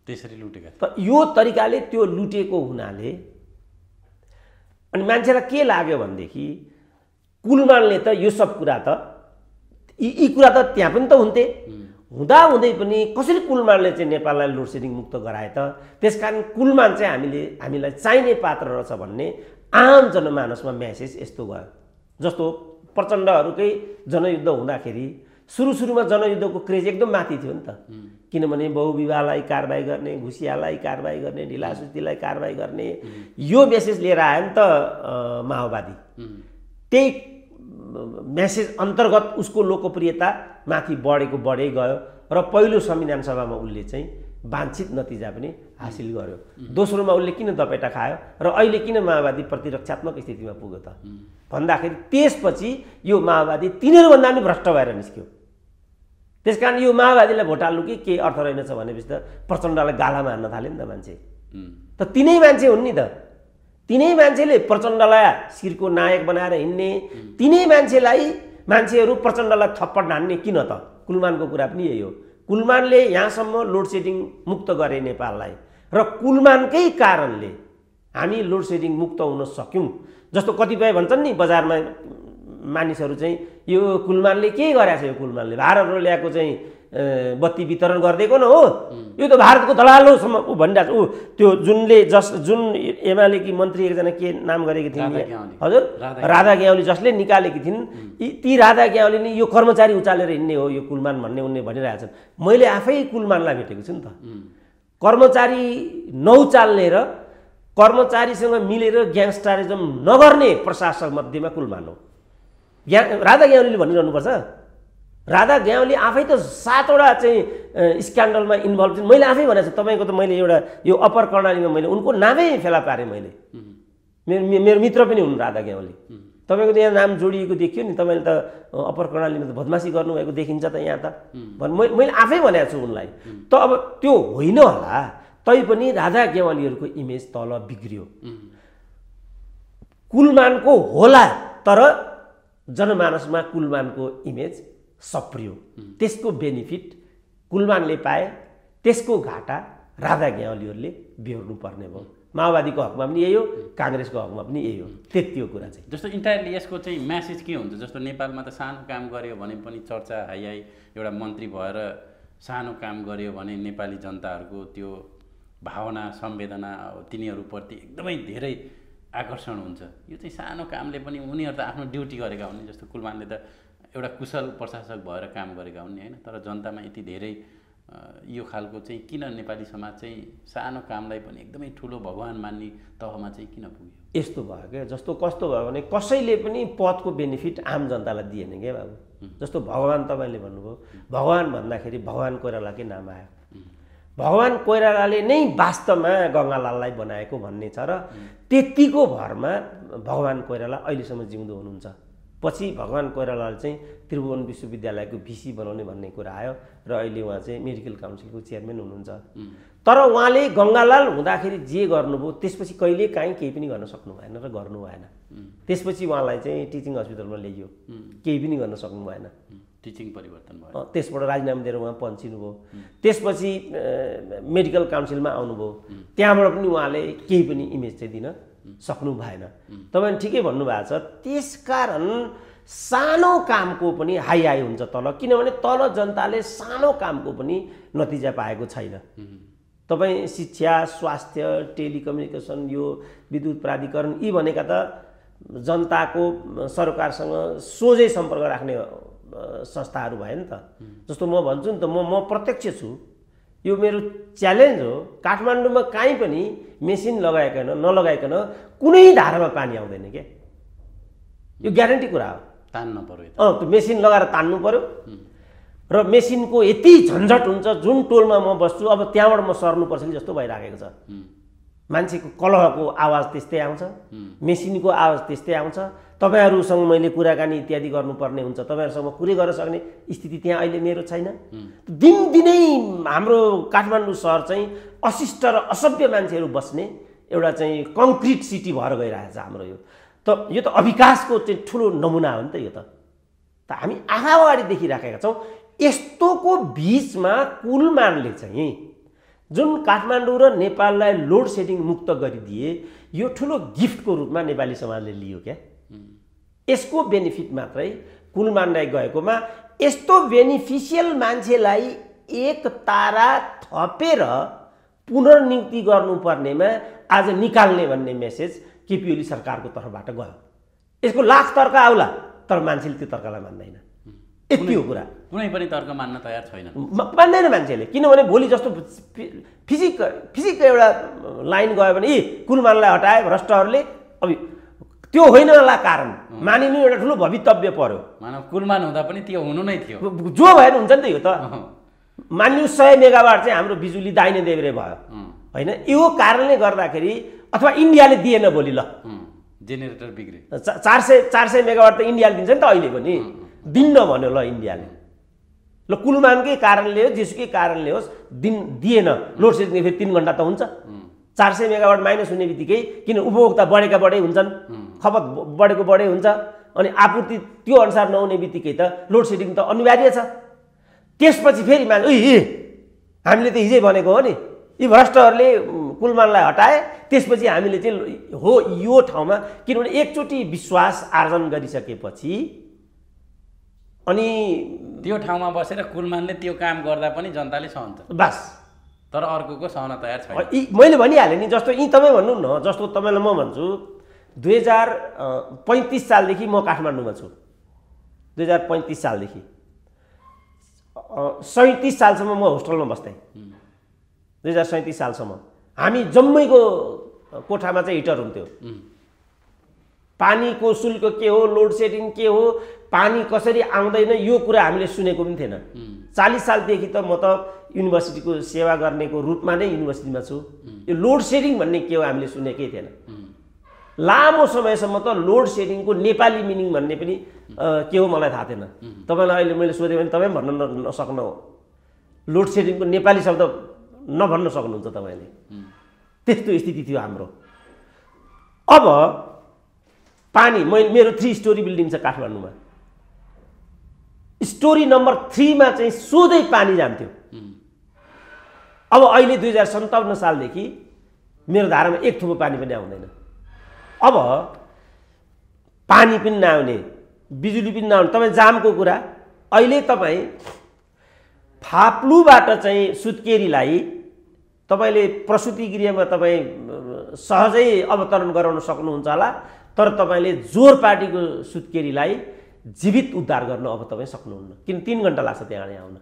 त्यसरी लुटेका। त यो तरिकाले त्यो लुटेको हुनाले अनि मान्छेलाई के लाग्यो भनेदेखि कुलमानले त यो सब कुरा त यी कुरा त त्यहाँ पनि त हुन्थे हुँदै पनि कसरी कुलमानले चाहिँ नेपाललाई लोड सेडिङ मुक्त गराए त? त्यसकारण कुलमान चाहिँ हामीलाई चाहिने पात्र रहेछ भन्ने आम जनमानसमा म्यासेज यस्तो गयो। जस्तो प्रचण्डहरूकै जनयुद्ध हुँदाखेरि सुरुमा जनयुद्धको क्रेज एकदम माथि थियो नि त, किनभने बहुविवाहलाई कारबाही गर्ने, घुसियालाई कारबाही गर्ने, ढिलासुस्तीलाई कारबाही गर्ने यो मेसेज लिएर आयो नि त माओवादी। त्यही मेसेज अन्तर्गत उसको लोकप्रियता माथि बढ्दै गयो र पहिलो संविधान सभामा उसले चाहिँ वाञ्छित नतिजा पनि हासिल गर्यो। दोस्रोमा उसले किन दपेटा खायो र अहिले किन माओवादी प्रतिरक्षात्मक स्थितिमा पुग्यो त भन्दाखेरि त्यसपछि यो माओवादी तिनीहरूभन्दा पनि भ्रष्ट भएर निस्क्यो। त्यसकारण यो माओवादीलाई भोट हाल्नु के अर्थ रहेनछ भनेपछि त प्रचण्डलाई गाला मार्न थाल्यो नि त मान्छे। त तिनै मान्छे हुन् नि त, तिनै मान्छेले प्रचण्डलाई शिरको नायक बनाएर हिँड्ने, तिनै मान्छेहरू प्रचण्डलाई थप्पड हान्ने किन त? कुलमानको कुरा पनि यही हो। कुलमानले यहाँसम्म लोड सेडिङ मुक्त गरे नेपाललाई र कुलमानकै कारणले हामी लोड सेडिङ मुक्त हुन सक्यौँ। जस्तो कतिपय भन्छन् नि बजारमा मानिसहरू चाहिँ यो कुलमानले के गरेछ, यो कुलमानले भारतबाट ल्याएको चाहिँ बत्ती वितरण गरिदिएको न हो, यो त भारतको दलाल हो भनिरहेको ऊ त्यो जुन एमालेकी मन्त्री एकजना के नाम गरेकी थिइन् हजुर राधा ग्याउली जसले निकालेकी थिइन् ती राधा ग्याउली नि यो कर्मचारी उचालेर हिँड्ने हो यो कुलमान भन्ने उनले भनिरहेछन्। मैले आफै कुलमानलाई भेटेको छु नि त। कर्मचारी नौचाल्ने र कर्मचारीसँग मिलेर ग्याङस्टरिजम नगर्ने प्रशासक मध्येमा कुलमान हो। राधा ग्याउलीले भनिरहनुपर्छ। राधा ग्याउली आफै त 7 वटा चाहिँ स्क्यान्डलमा इन्भल्भ छन्। मैले आफै भनेको छु तपाईँको त मैले एउटा यो अप्पर कर्णालीमा मैले उनको नामै फेला पारेँ। मैले मेरो मित्र पनि हुन् राधा ग्याउली। तपाईँको त यहाँ नाम जोडिएको देखियो नि, तपाईँले त अप्पर कर्णालीमा त बदमासी गर्नुभएको देखिन्छ त यहाँ त मैले आफै भनेको छु उनलाई। त अब त्यो होइन होला तैपनि राधा ग्यावालीहरूको इमेज तल बिग्रियो। कुलमानको होला, तर जनमानसमा कुलमानको इमेज सप्रियो। त्यसको बेनिफिट कुलमानले पाए, त्यसको घाटा राधा ज्ञावलीहरूले बेहोर्नु पर्ने भयो। माओवादीको हकमा पनि यही हो, काङ्ग्रेसको हकमा पनि यही हो। त्यति हो कुरा चाहिँ। जस्तो इन्टायरली यसको चाहिँ म्यासेज के हुन्छ? जस्तो नेपालमा त सानो काम गर्यो भने पनि चर्चा हाई एउटा मन्त्री भएर सानो काम गर्यो भने नेपाली जनताहरूको त्यो भावना संवेदना तिनीहरूप्रति एकदमै धेरै आकर्षण हुन्छ। यो चाहिँ सानो कामले पनि उनीहरू त आफ्नो ड्युटी गरेका हुन्। जस्तो कुलमानले त एउटा कुशल प्रशासक भएर काम गरेका हुन् हैन, तर जनतामा यति धेरै यो खालको चाहिँ किन नेपाली समाज चाहिँ सानो कामलाई पनि एकदमै ठुलो भगवान मान्ने तहमा चाहिँ किन पुग्यो? यस्तो भयो क्या, जस्तो कस्तो भयो भने कसैले पनि पदको बेनिफिट आम जनतालाई दिएन क्या बाबु। जस्तो भगवान तपाईँले भन्नुभयो, भगवान भन्दाखेरि भगवान कोइरालाकै नाम आयो। भगवान कोइरालाले नै वास्तवमा गङ्गालाललाई बनाएको भन्ने छ र त्यतिको भरमा भगवान कोइराला अहिलेसम्म जिउँदो हुनुहुन्छ। पछि भगवान कोइरालाले चाहिँ त्रिभुवन विश्वविद्यालयको भिसी बनाउने भन्ने कुरा आयो र अहिले उहाँ चाहिँ मेडिकल काउन्सिलको चेयरम्यान हुनुहुन्छ। तर उहाँले गङ्गालाल हुँदाखेरि जे गर्नुभयो त्यसपछि कहिले काहीँ केही पनि गर्न सक्नु भएन र गर्नु भएन। त्यसपछि उहाँलाई चाहिँ टिचिङ हस्पिटलमा ल्याइयो, केही पनि गर्न सक्नु भएन। टिचिङ परिवर्तन भयो। त्यसबाट राजीनामा दिएर उहाँ पन्सिनुभयो। त्यसपछि मेडिकल काउन्सिलमा आउनुभयो, त्यहाँबाट पनि उहाँले केही पनि इमेज चाहिँ दिन सक्नु भएन। तपाईँले ठिकै भन्नुभएको छ। त्यसकारण सानो कामको पनि हाई हुन्छ तल, किनभने तल जनताले सानो कामको पनि नतिजा पाएको छैन। तपाईँ शिक्षा, स्वास्थ्य, टेलिकम्युनिकेसन, यो विद्युत प्राधिकरण यी भनेका त जनताको सरकारसँग सोझै सम्पर्क राख्ने संस्थाहरू भयो नि त। जस्तो म भन्छु नि त, म प्रत्यक्ष छु, यो मेरो च्यालेन्ज हो। काठमाडौँमा काहीँ पनि मेसिन नलगाइकन कुनै धारामा पानी आउँदैन क्या, यो ग्यारेन्टी कुरा हो। तान्नु पर्यो। त्यो मेसिन लगाएर तान्नु पर्यो र मेसिनको यति झन्झट हुन्छ। जुन टोलमा म बस्छु अब त्यहाँबाट म सर्नुपर्छ कि जस्तो भइराखेको छ। मान्छेको कलहको आवाज त्यस्तै आउँछ, मेसिनको आवाज त्यस्तै आउँछ। तपाईँहरूसँग मैले कुराकानी इत्यादि गर्नुपर्ने हुन्छ, तपाईँहरूसँग कुरै गर्न सक्ने स्थिति त्यहाँ अहिले मेरो छैन। दिनदिनै हाम्रो काठमाडौँ सहर चाहिँ अशिष्ट र असभ्य मान्छेहरू बस्ने एउटा चाहिँ कङ्क्रिट सिटी भएर गइरहेको छ हाम्रो। यो त अविकासको चाहिँ ठुलो नमुना हो नि त। यो त हामी आँखा अगाडि देखिराखेका छौँ। यस्तोको बिचमा कुलमानले चाहिँ जुन काठमाडौँ र नेपाललाई लोड सेडिङ मुक्त गरिदिए, यो ठुलो गिफ्टको रूपमा नेपाली समाजले लियो क्या। यसको बेनिफिट मात्रै कुलमानलाई गएकोमा यस्तो बेनिफिसियल मान्छेलाई एक तारा थपेर पुनर्नियुक्ति गर्नुपर्नेमा आज निकाल्ने भन्ने मेसेज केपी ओली सरकारको तर्फबाट गयो। यसको लाख तर्क आउला, तर मान्छेले त्यो तर्कलाई मान्दैन। यति हो कुरा। कुनै पनि तर्क मान्न तयार छैन, मान्दैन मान्छेले। किनभने भोलि जस्तो फिजिक एउटा लाइन गयो भने कुलमानलाई हटाए भ्रष्टहरूले, अब त्यो होइन होला कारण मानिनु एउटा ठुलो भवितव्य पर्यो। मानव कुलमान हुँदा पनि त्यो हुनु नै थियो, जो भएर हुन्छ नि त। यो त मानिनु 100 मेगावाट चाहिँ हाम्रो बिजुली दाहिने देब्रे भयो होइन। यो कारणले गर्दाखेरि अथवा इन्डियाले दिएन भोलि, ल जेनेरेटर बिग्रे, 400 मेगावाट त इन्डियाले दिन्छ नि त अहिले पनि, दिन्न भन्यो ल इन्डियाले। ल कुलमानकै कारणले हो, जेसुकै कारणले होस्, दिएन। लोड सेडिङ फेरि 3 घन्टा त हुन्छ। 400 मेगावाट माइनस हुने बित्तिकै किन उपभोक्ता बढेका बढे हुन्छन्, खपत बढेको बढे हुन्छ, अनि आपूर्ति त्यो अनुसार नहुने बित्तिकै त लोड सेडिङ त अनिवार्य छ। त्यसपछि फेरि हामीले त हिजै भनेको हो नि, यी भ्रष्टहरूले कुलमानलाई हटाए, त्यसपछि हामीले चाहिँ हो यो ठाउँमा, किनभने एकचोटि विश्वास आर्जन गरिसकेपछि अनि त्यो ठाउँमा बसेर कुलमानले त्यो काम गर्दा पनि जनताले सहन्छ बस, तर अर्कोको सहन तयार छैन। मैले भनिहालेँ नि। जस्तो यी तपाईँ भन्नु न, जस्तो तपाईँलाई म भन्छु 2035 सालदेखि म काठमाडौँमा छु। 2035 सालदेखि 37 सालसम्म म होस्टलमा बस्थेँ। 2037 सालसम्म हामी जम्मैको कोठामा चाहिँ हिटर हुन्थ्यो। पानीको शुल्क के हो, लोड सेडिङ के हो, पानी कसरी आउँदैन, यो कुरा हामीले सुनेको पनि थिएन। 40 सालदेखि त म त युनिभर्सिटीको सेवा गर्नेको रूपमा नै युनिभर्सिटीमा छु। यो लोड सेडिङ भन्ने के हो हामीले सुनेकै थिएन। लामो समयसम्म त लोड सेडिङको नेपाली मिनिङ भन्ने पनि के हो मलाई थाहा थिएन। तपाईँलाई अहिले मैले सोधेँ भने तपाईँ भन्न नसक्नु हो, लोड सेडिङको नेपाली शब्द नभन्न सक्नुहुन्छ तपाईँले। त्यस्तो स्थिति थियो हाम्रो। अब पानी मेरो 3 स्टोरी बिल्डिङ छ काठमाडौँमा, स्टोरी नम्बर 3 मा चाहिँ सोधै पानी जान्थ्यो। अब अहिले 2057 सालदेखि मेरो धारामा एक थुप्रो पानी पनि आउँदैन। अब पानी पनि नआउने, बिजुली पनि नआउने, तपाईँ जामको कुरा, अहिले तपाईँ फाप्लुबाट चाहिँ सुत्केरीलाई तपाईँले प्रसुति गृहमा तपाईँ सहजै अवतरण गराउन सक्नुहुन्छ होला, तर तपाईँले जोर पार्टीको सुत्केरीलाई जीवित उद्धार गर्न अब तपाईँ सक्नुहुन्न, किन 3 घन्टा लाग्छ त्यहाँ आउन।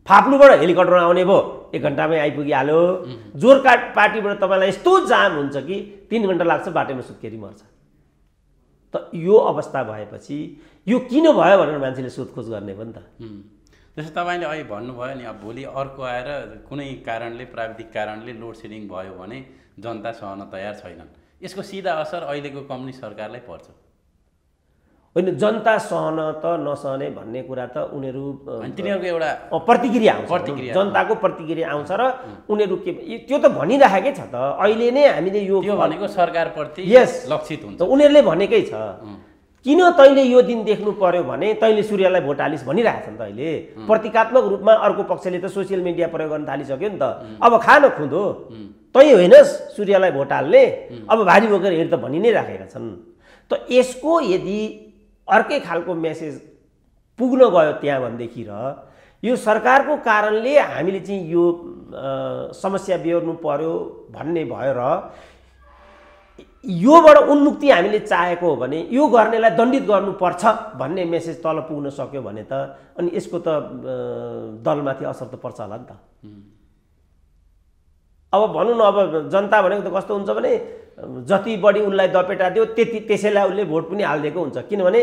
फाप्लुबाट हेलिकप्टरमा आउने भयो 1 घन्टामै आइपुगिहाल्यो। जोर पार्टीबाट तपाईँलाई यस्तो जाम हुन्छ कि 3 घन्टा लाग्छ, बाटोमा सुत्केरी मर्छ। त यो अवस्था भएपछि यो किन भयो भनेर मान्छेले सोधखोज गर्ने हो नि त। जस्तो तपाईँले अहिले भन्नुभयो नि, अब भोलि अर्को आएर कुनै कारणले, प्राविधिक कारणले लोड सेडिङ भयो भने जनता सहन तयार छैनन्, यसको सिधा असर अहिलेको कम्युनिस्ट सरकारलाई पर्छ। होइन, जनता सहन त नसहने भन्ने कुरा त उनीहरू तिनीहरूको एउटा प्रतिक्रिया आउँछ, जनताको प्रतिक्रिया आउँछ र उनीहरू के त्यो त भनिराखेकै छ त। अहिले नै हामीले यो भनेको सरकारप्रति लक्षित हुन्छ, उनीहरूले भनेकै छ। किन तैँले यो दिन देख्नु पर्यो भने तैँले सूर्यलाई भोट हालिस् भनिरहेको छ नि त। अहिले प्रतीकात्मक रूपमा अर्को पक्षले त सोसियल मिडिया प्रयोग गर्न थालिसक्यो नि त। अब खा न खुँदो, तै होइनस् सूर्यलाई भोट हाल्ने, अब भारी बोकेर हिँड त भनि नै राखेका छन्। त यसको यदि अर्कै खालको मेसेज पुग्न गयो त्यहाँ भनेदेखि र यो सरकारको कारणले हामीले चाहिँ यो समस्या बेहोर्नु पर्यो भन्ने भयो र योबाट उन्मुक्ति हामीले चाहेको हो भने यो गर्नेलाई दण्डित गर्नुपर्छ भन्ने मेसेज तल पुग्न सक्यो भने त अनि यसको त दलमाथि असर त पर्छ होला नि त। अब भनौँ न, अब जनता भनेको त कस्तो हुन्छ भने जति बढी उसलाई दपेटा दियो त्यसैलाई उसले भोट पनि हालिदिएको हुन्छ, किनभने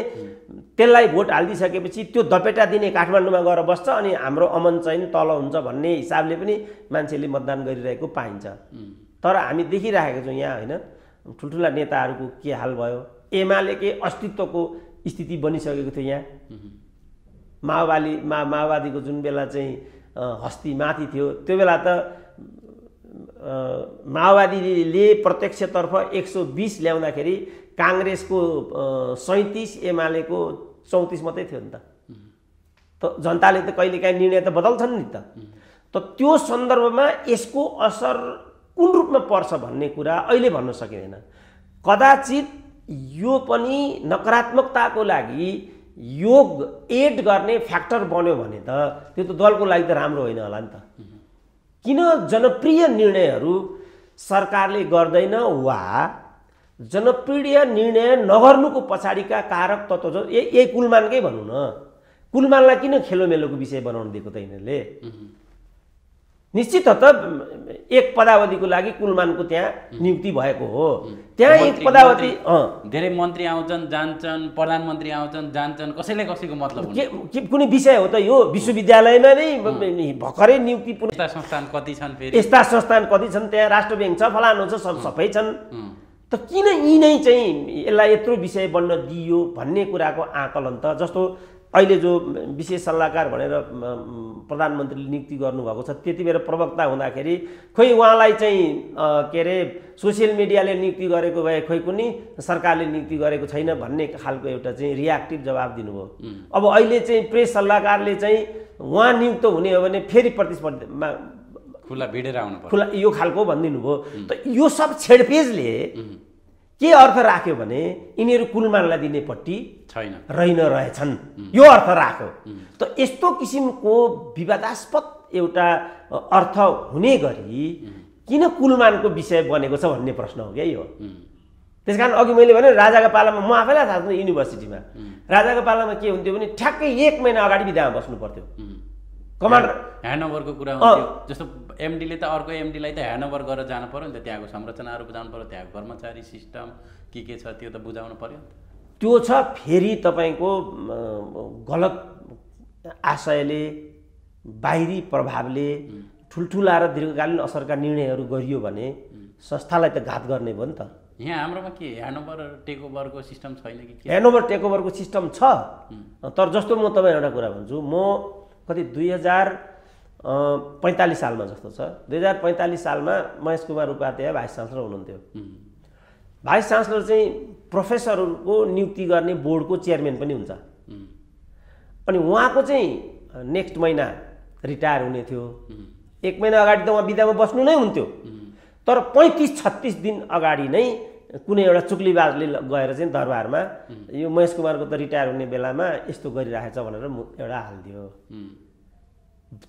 त्यसलाई भोट हालिदिइसकेपछि त्यो दपेटा दिने काठमाडौँमा गएर बस्छ अनि हाम्रो अमन चाहिँ तल हुन्छ भन्ने हिसाबले पनि मान्छेले मतदान गरिरहेको पाइन्छ। तर हामी देखिरहेको छौँ यहाँ, होइन, ठुल्ठुला नेताहरूको के हाल भयो। एमालेकै अस्तित्वको स्थिति बनिसकेको थियो यहाँ। माओवादीको जुन बेला चाहिँ हस्ती माथि थियो त्यो बेला त माओवादीले प्रत्यक्षतर्फ 120 ल्याउँदाखेरि काङ्ग्रेसको 37, एमालेको 34 मात्रै थियो नि त। जनताले त कहिलेकाहीँ निर्णय त बदल्छन् नि त। त्यो सन्दर्भमा यसको असर कुन रूपमा पर्छ भन्ने कुरा अहिले भन्न सकिँदैन। कदाचित यो पनि नकारात्मकताको लागि योग एड गर्ने फ्याक्टर बन्यो भने त त्यो त दलको लागि त राम्रो होइन होला नि त। किन जनप्रिय निर्णयहरू सरकारले गर्दैन वा जनप्रिय निर्णय नगर्नुको पछाडिका कारक तत्त्व यही कुलमानकै भनौँ न। कुलमानलाई किन खेलोमेलोको विषय बनाउन दिएको त यिनीहरूले? निश्चित त एक पदावधिको लागि कुलमानको त्यहाँ नियुक्ति भएको हो। त्यहाँ एक पदावधि धेरै मन्त्री आउँछन् जान्छन्, प्रधानमन्त्री आउँछन् जान्छन्, कसैले कसैको मतलब के कुनै विषय हो त यो? विश्वविद्यालयमा नै भर्खरै नियुक्ति यस्ता संस्थान कति छन्, फेरि यस्ता संस्थान कति छन्, त्यहाँ राष्ट्र ब्याङ्क छ, फलानु छ, सबै छन्। त किन यिनै चाहिँ यसलाई यत्रो विषय बन्न दियो भन्ने कुराको आकलन त, जस्तो अहिले जो विशेष सल्लाहकार भनेर प्रधानमन्त्रीले नियुक्ति गर्नुभएको छ त्यति बेला प्रवक्ता हुँदाखेरि खोइ उहाँलाई चाहिँ के अरे सोसियल मिडियाले नियुक्ति गरेको भए खोइ कुनै सरकारले नियुक्ति गरेको छैन भन्ने खालको एउटा चाहिँ रियाक्टिभ जवाब दिनुभयो। अब अहिले चाहिँ प्रेस सल्लाहकारले चाहिँ उहाँ नियुक्त हुने हो भने फेरि प्रतिस्पर्धामा खुला भिडेर आउनु पर्छ, खुला यो खालको भनिदिनु भयो। त यो सब छेडपेजले के अर्थ राख्यो भने यिनीहरू कुलमानलाई दिनेपट्टि छैन रहेछन्, यो अर्थ राख्यो। त यस्तो किसिमको विवादास्पद एउटा अर्थ हुने गरी किन कुलमानको विषय बनेको छ भन्ने प्रश्न हो क्या यो। त्यसकारण अघि मैले भने राजाको पालामा म आफैलाई थाहा छ युनिभर्सिटीमा राजाको पालामा के हुन्थ्यो भने ठ्याक्कै 1 महिना अगाडि बिदामा बस्नु पर्थ्यो। कमान्डर ह्यान्डओभरको कुरा हुन्थ्यो, जस्तो एमडीले त अर्को एमडीलाई त ह्यान्डओभर गरेर जानु पर्यो नि त, त्यहाँको संरचनाहरू बुझाउनु पर्यो, त्यहाँको कर्मचारी सिस्टम के छ त्यो त बुझाउनु पर्यो। त्यो छ फेरि तपाईँको गलत आशयले बाहिरी प्रभावले ठुल्ठुला र दीर्घकालीन असरका निर्णयहरू गरियो भने संस्थालाई त घात गर्ने भयो नि त। यहाँ हाम्रोमा के ह्यान्डओभर टेकओभरको सिस्टम छैन कि? ह्यान्डओभर टेकओभरको सिस्टम छ, तर जस्तो म तपाईँ एउटा कुरा भन्छु, म कति 2045 सालमा जस्तो छ, 2045 सालमा महेश कुमार उपाध्याय भाइस चान्सलर हुनुहुन्थ्यो। भाइस चान्सलर चाहिँ प्रोफेसरहरूको नियुक्ति गर्ने बोर्डको चेयरम्यान पनि हुन्छ। अनि उहाँको चाहिँ नेक्स्ट महिना रिटायर हुने थियो। 1 महिना अगाडि त उहाँ बिदामा बस्नु नै हुन्थ्यो, तर 35-36 दिन अगाडि नै कुनै एउटा चुक्लीबाजले गएर चाहिँ दरबारमा यो महेश कुमारको त रिटायर हुने बेलामा यस्तो गरिराखेछ भनेर एउटा हालिदियो।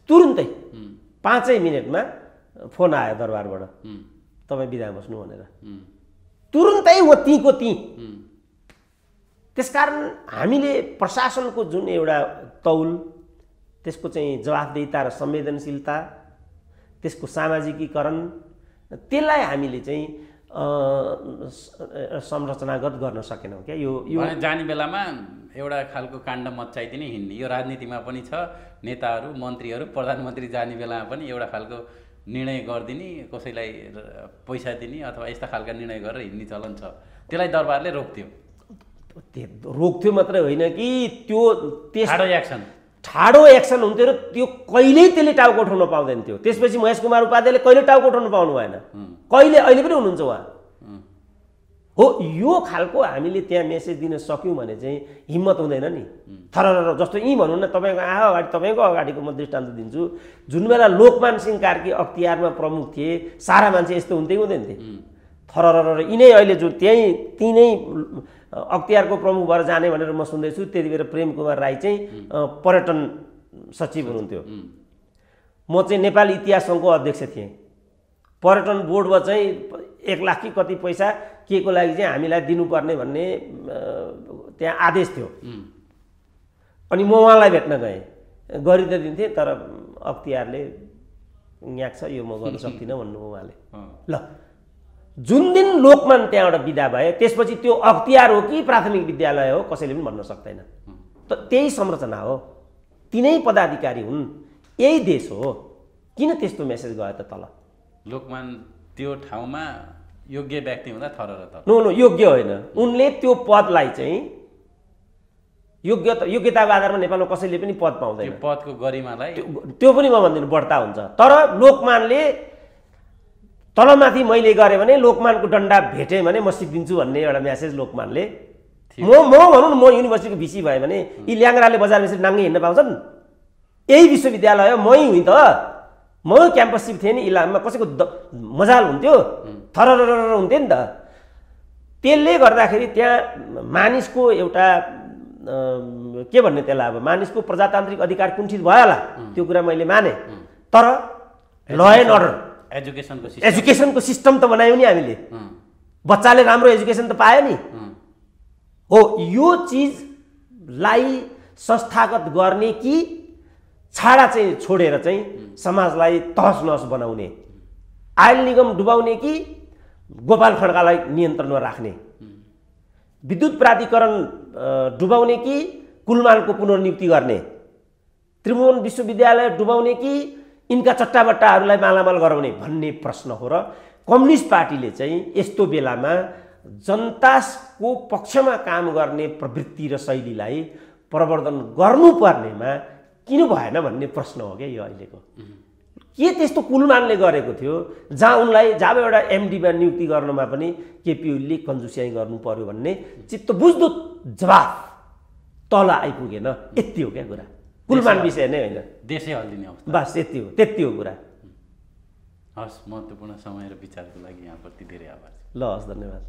तुरुन्तै 5 मिनटमा फोन आयो दरबारबाट, तपाईँ बिदामा बस्नु भनेर। तुरुन्तै वो तीको ती। त्यसकारण हामीले प्रशासनको जुन एउटा तौल, त्यसको चाहिँ जवाफदेहिता र संवेदनशीलता, त्यसको सामाजिकीकरण, त्यसलाई हामीले चाहिँ संरचनागत गर्न सकेनौँ क्या। यो जाने बेलामा एउटा खालको काण्ड मच्चाइदिने हिँड्ने, यो राजनीतिमा पनि छ। नेताहरू, मन्त्रीहरू, प्रधानमन्त्री जाने बेलामा पनि एउटा खालको निर्णय गरिदिने, कसैलाई पैसा दिने अथवा यस्ता खालका निर्णय गरेर हिँड्ने चलन छ। त्यसलाई दरबारले रोक्थ्यो। रोक्थ्यो मात्रै होइन कि त्यो ठाडो एक्सन हुन्थ्यो र त्यो कहिल्यै त्यसले टाउको उठाउन पाउँदैन थियो। त्यसपछि महेश कुमार उपाध्यायले कहिले टाउको उठाउनु पाउनु भएन, कहिले, अहिले पनि हुनुहुन्छ उहाँ। हो, यो खालको हामीले त्यहाँ मेसेज दिन सक्यौँ भने चाहिँ हिम्मत हुँदैन नि। थरर जस्तो यहीँ भनौँ न, तपाईँको अगाडि, तपाईँको अगाडिको म दृष्टान्त दिन्छु। जुन बेला लोकमान सिंह कार्की अख्तियारमा प्रमुख थिए, सारा मान्छे यस्तो हुँदै हुँदैन थिए। थरर यिनै अहिले जो तिनै अख्तियारको प्रमुख भएर जाने भनेर म सुन्दैछु। त्यति बेला प्रेम कुमार राई चाहिँ पर्यटन सचिव हुनुहुन्थ्यो। म चाहिँ नेपाली इतिहास सङ्घको अध्यक्ष थिएँ। पर्यटन बोर्डमा चाहिँ 1 लाख कि कति पैसा के को लागि चाहिँ हामीलाई दिनुपर्ने भन्ने त्यहाँ आदेश थियो। अनि म उहाँलाई भेट्न गएँ, गरि त दिन्थेँ, तर अख्तियारले याक छ, यो म गर्न सक्दिनँ भन्नु उहाँले। ल, जुन दिन लोकमान त्यहाँबाट बिदा भए त्यसपछि त्यो अख्तियार हो कि प्राथमिक विद्यालय हो कसैले पनि भन्न सक्दैन। त त्यही संरचना हो, तिनै पदाधिकारी हुन्, यही देश हो। किन त्यस्तो मेसेज गयो त तल? लोकमान त्यो ठाउँमा योग्य व्यक्ति हुँदा थरर त नो योग्य होइन। उनले त्यो पदलाई चाहिँ योग्यताको आधारमा नेपालमा कसैले पनि पद पाउँदैन। त्यो पदको गरिमालाई त्यो पनि म भन्दिनँ बढ्ता हुन्छ। तर लोकमानले तलमाथि मैले गरेँ भने लोकमानको डन्डा भेटेँ भने म सिद्धिन्छु भन्ने एउटा म्यासेज लोकमानले। म भनौँ न, म युनिभर्सिटीको भिसी भएँ भने यी ल्याङ्ग्राले बजारमा यसरी नाङ्गे हिँड्न पाउँछन्? यही विश्वविद्यालय हो, मै हुँ त। म क्याम्पस सिप थिएँ नि, इलाममा कसैको मजाल हुन्थ्यो, थरर हुन्थ्यो नि त। त्यसले गर्दाखेरि त्यहाँ मानिसको एउटा के भन्ने त्यसलाई, अब मानिसको प्रजातान्त्रिक अधिकार कुण्ठित भयो होला, त्यो कुरा मैले माने। तर ल एन्ड अर्डर, एजुकेसनको सिस्टम त बनायौँ नि हामीले। बच्चाले राम्रो एजुकेसन त पायो नि। हो, यो चिजलाई संस्थागत गर्ने कि छाडा चाहिँ छोडेर चाहिँ समाजलाई तहस नहस बनाउने, आयल निगम डुबाउने कि गोपाल खड्कालाई नियन्त्रणमा राख्ने, विद्युत प्राधिकरण डुबाउने कि कुलमानको पुनर्नियुक्ति गर्ने, त्रिभुवन विश्वविद्यालय डुबाउने कि यिनका चट्टाबट्टाहरूलाई मालामाल गराउने भन्ने प्रश्न हो। र कम्युनिस्ट पार्टीले चाहिँ यस्तो बेलामा जनताको पक्षमा काम गर्ने प्रवृत्ति र शैलीलाई प्रवर्धन गर्नुपर्नेमा किन भएन भन्ने प्रश्न हो क्या यो अहिलेको। के त्यस्तो कुलमानले गरेको थियो जहाँ उनलाई जब एउटा एमडीमा नियुक्ति गर्नमा पनि केपी ओलीले कन्जुसियाई गर्नु पर्यो भन्ने चित्त बुझ्दो जवाफ तल आइपुगेन। यति हो क्या कुरा, कुलमान विषय नै होइन, देशै हल्लिने अवस्था। बस यति हो, त्यति हो कुरा। हस्, महत्त्वपूर्ण समय र विचारको लागि यहाँप्रति धेरै आभार। ल, हस्, धन्यवाद।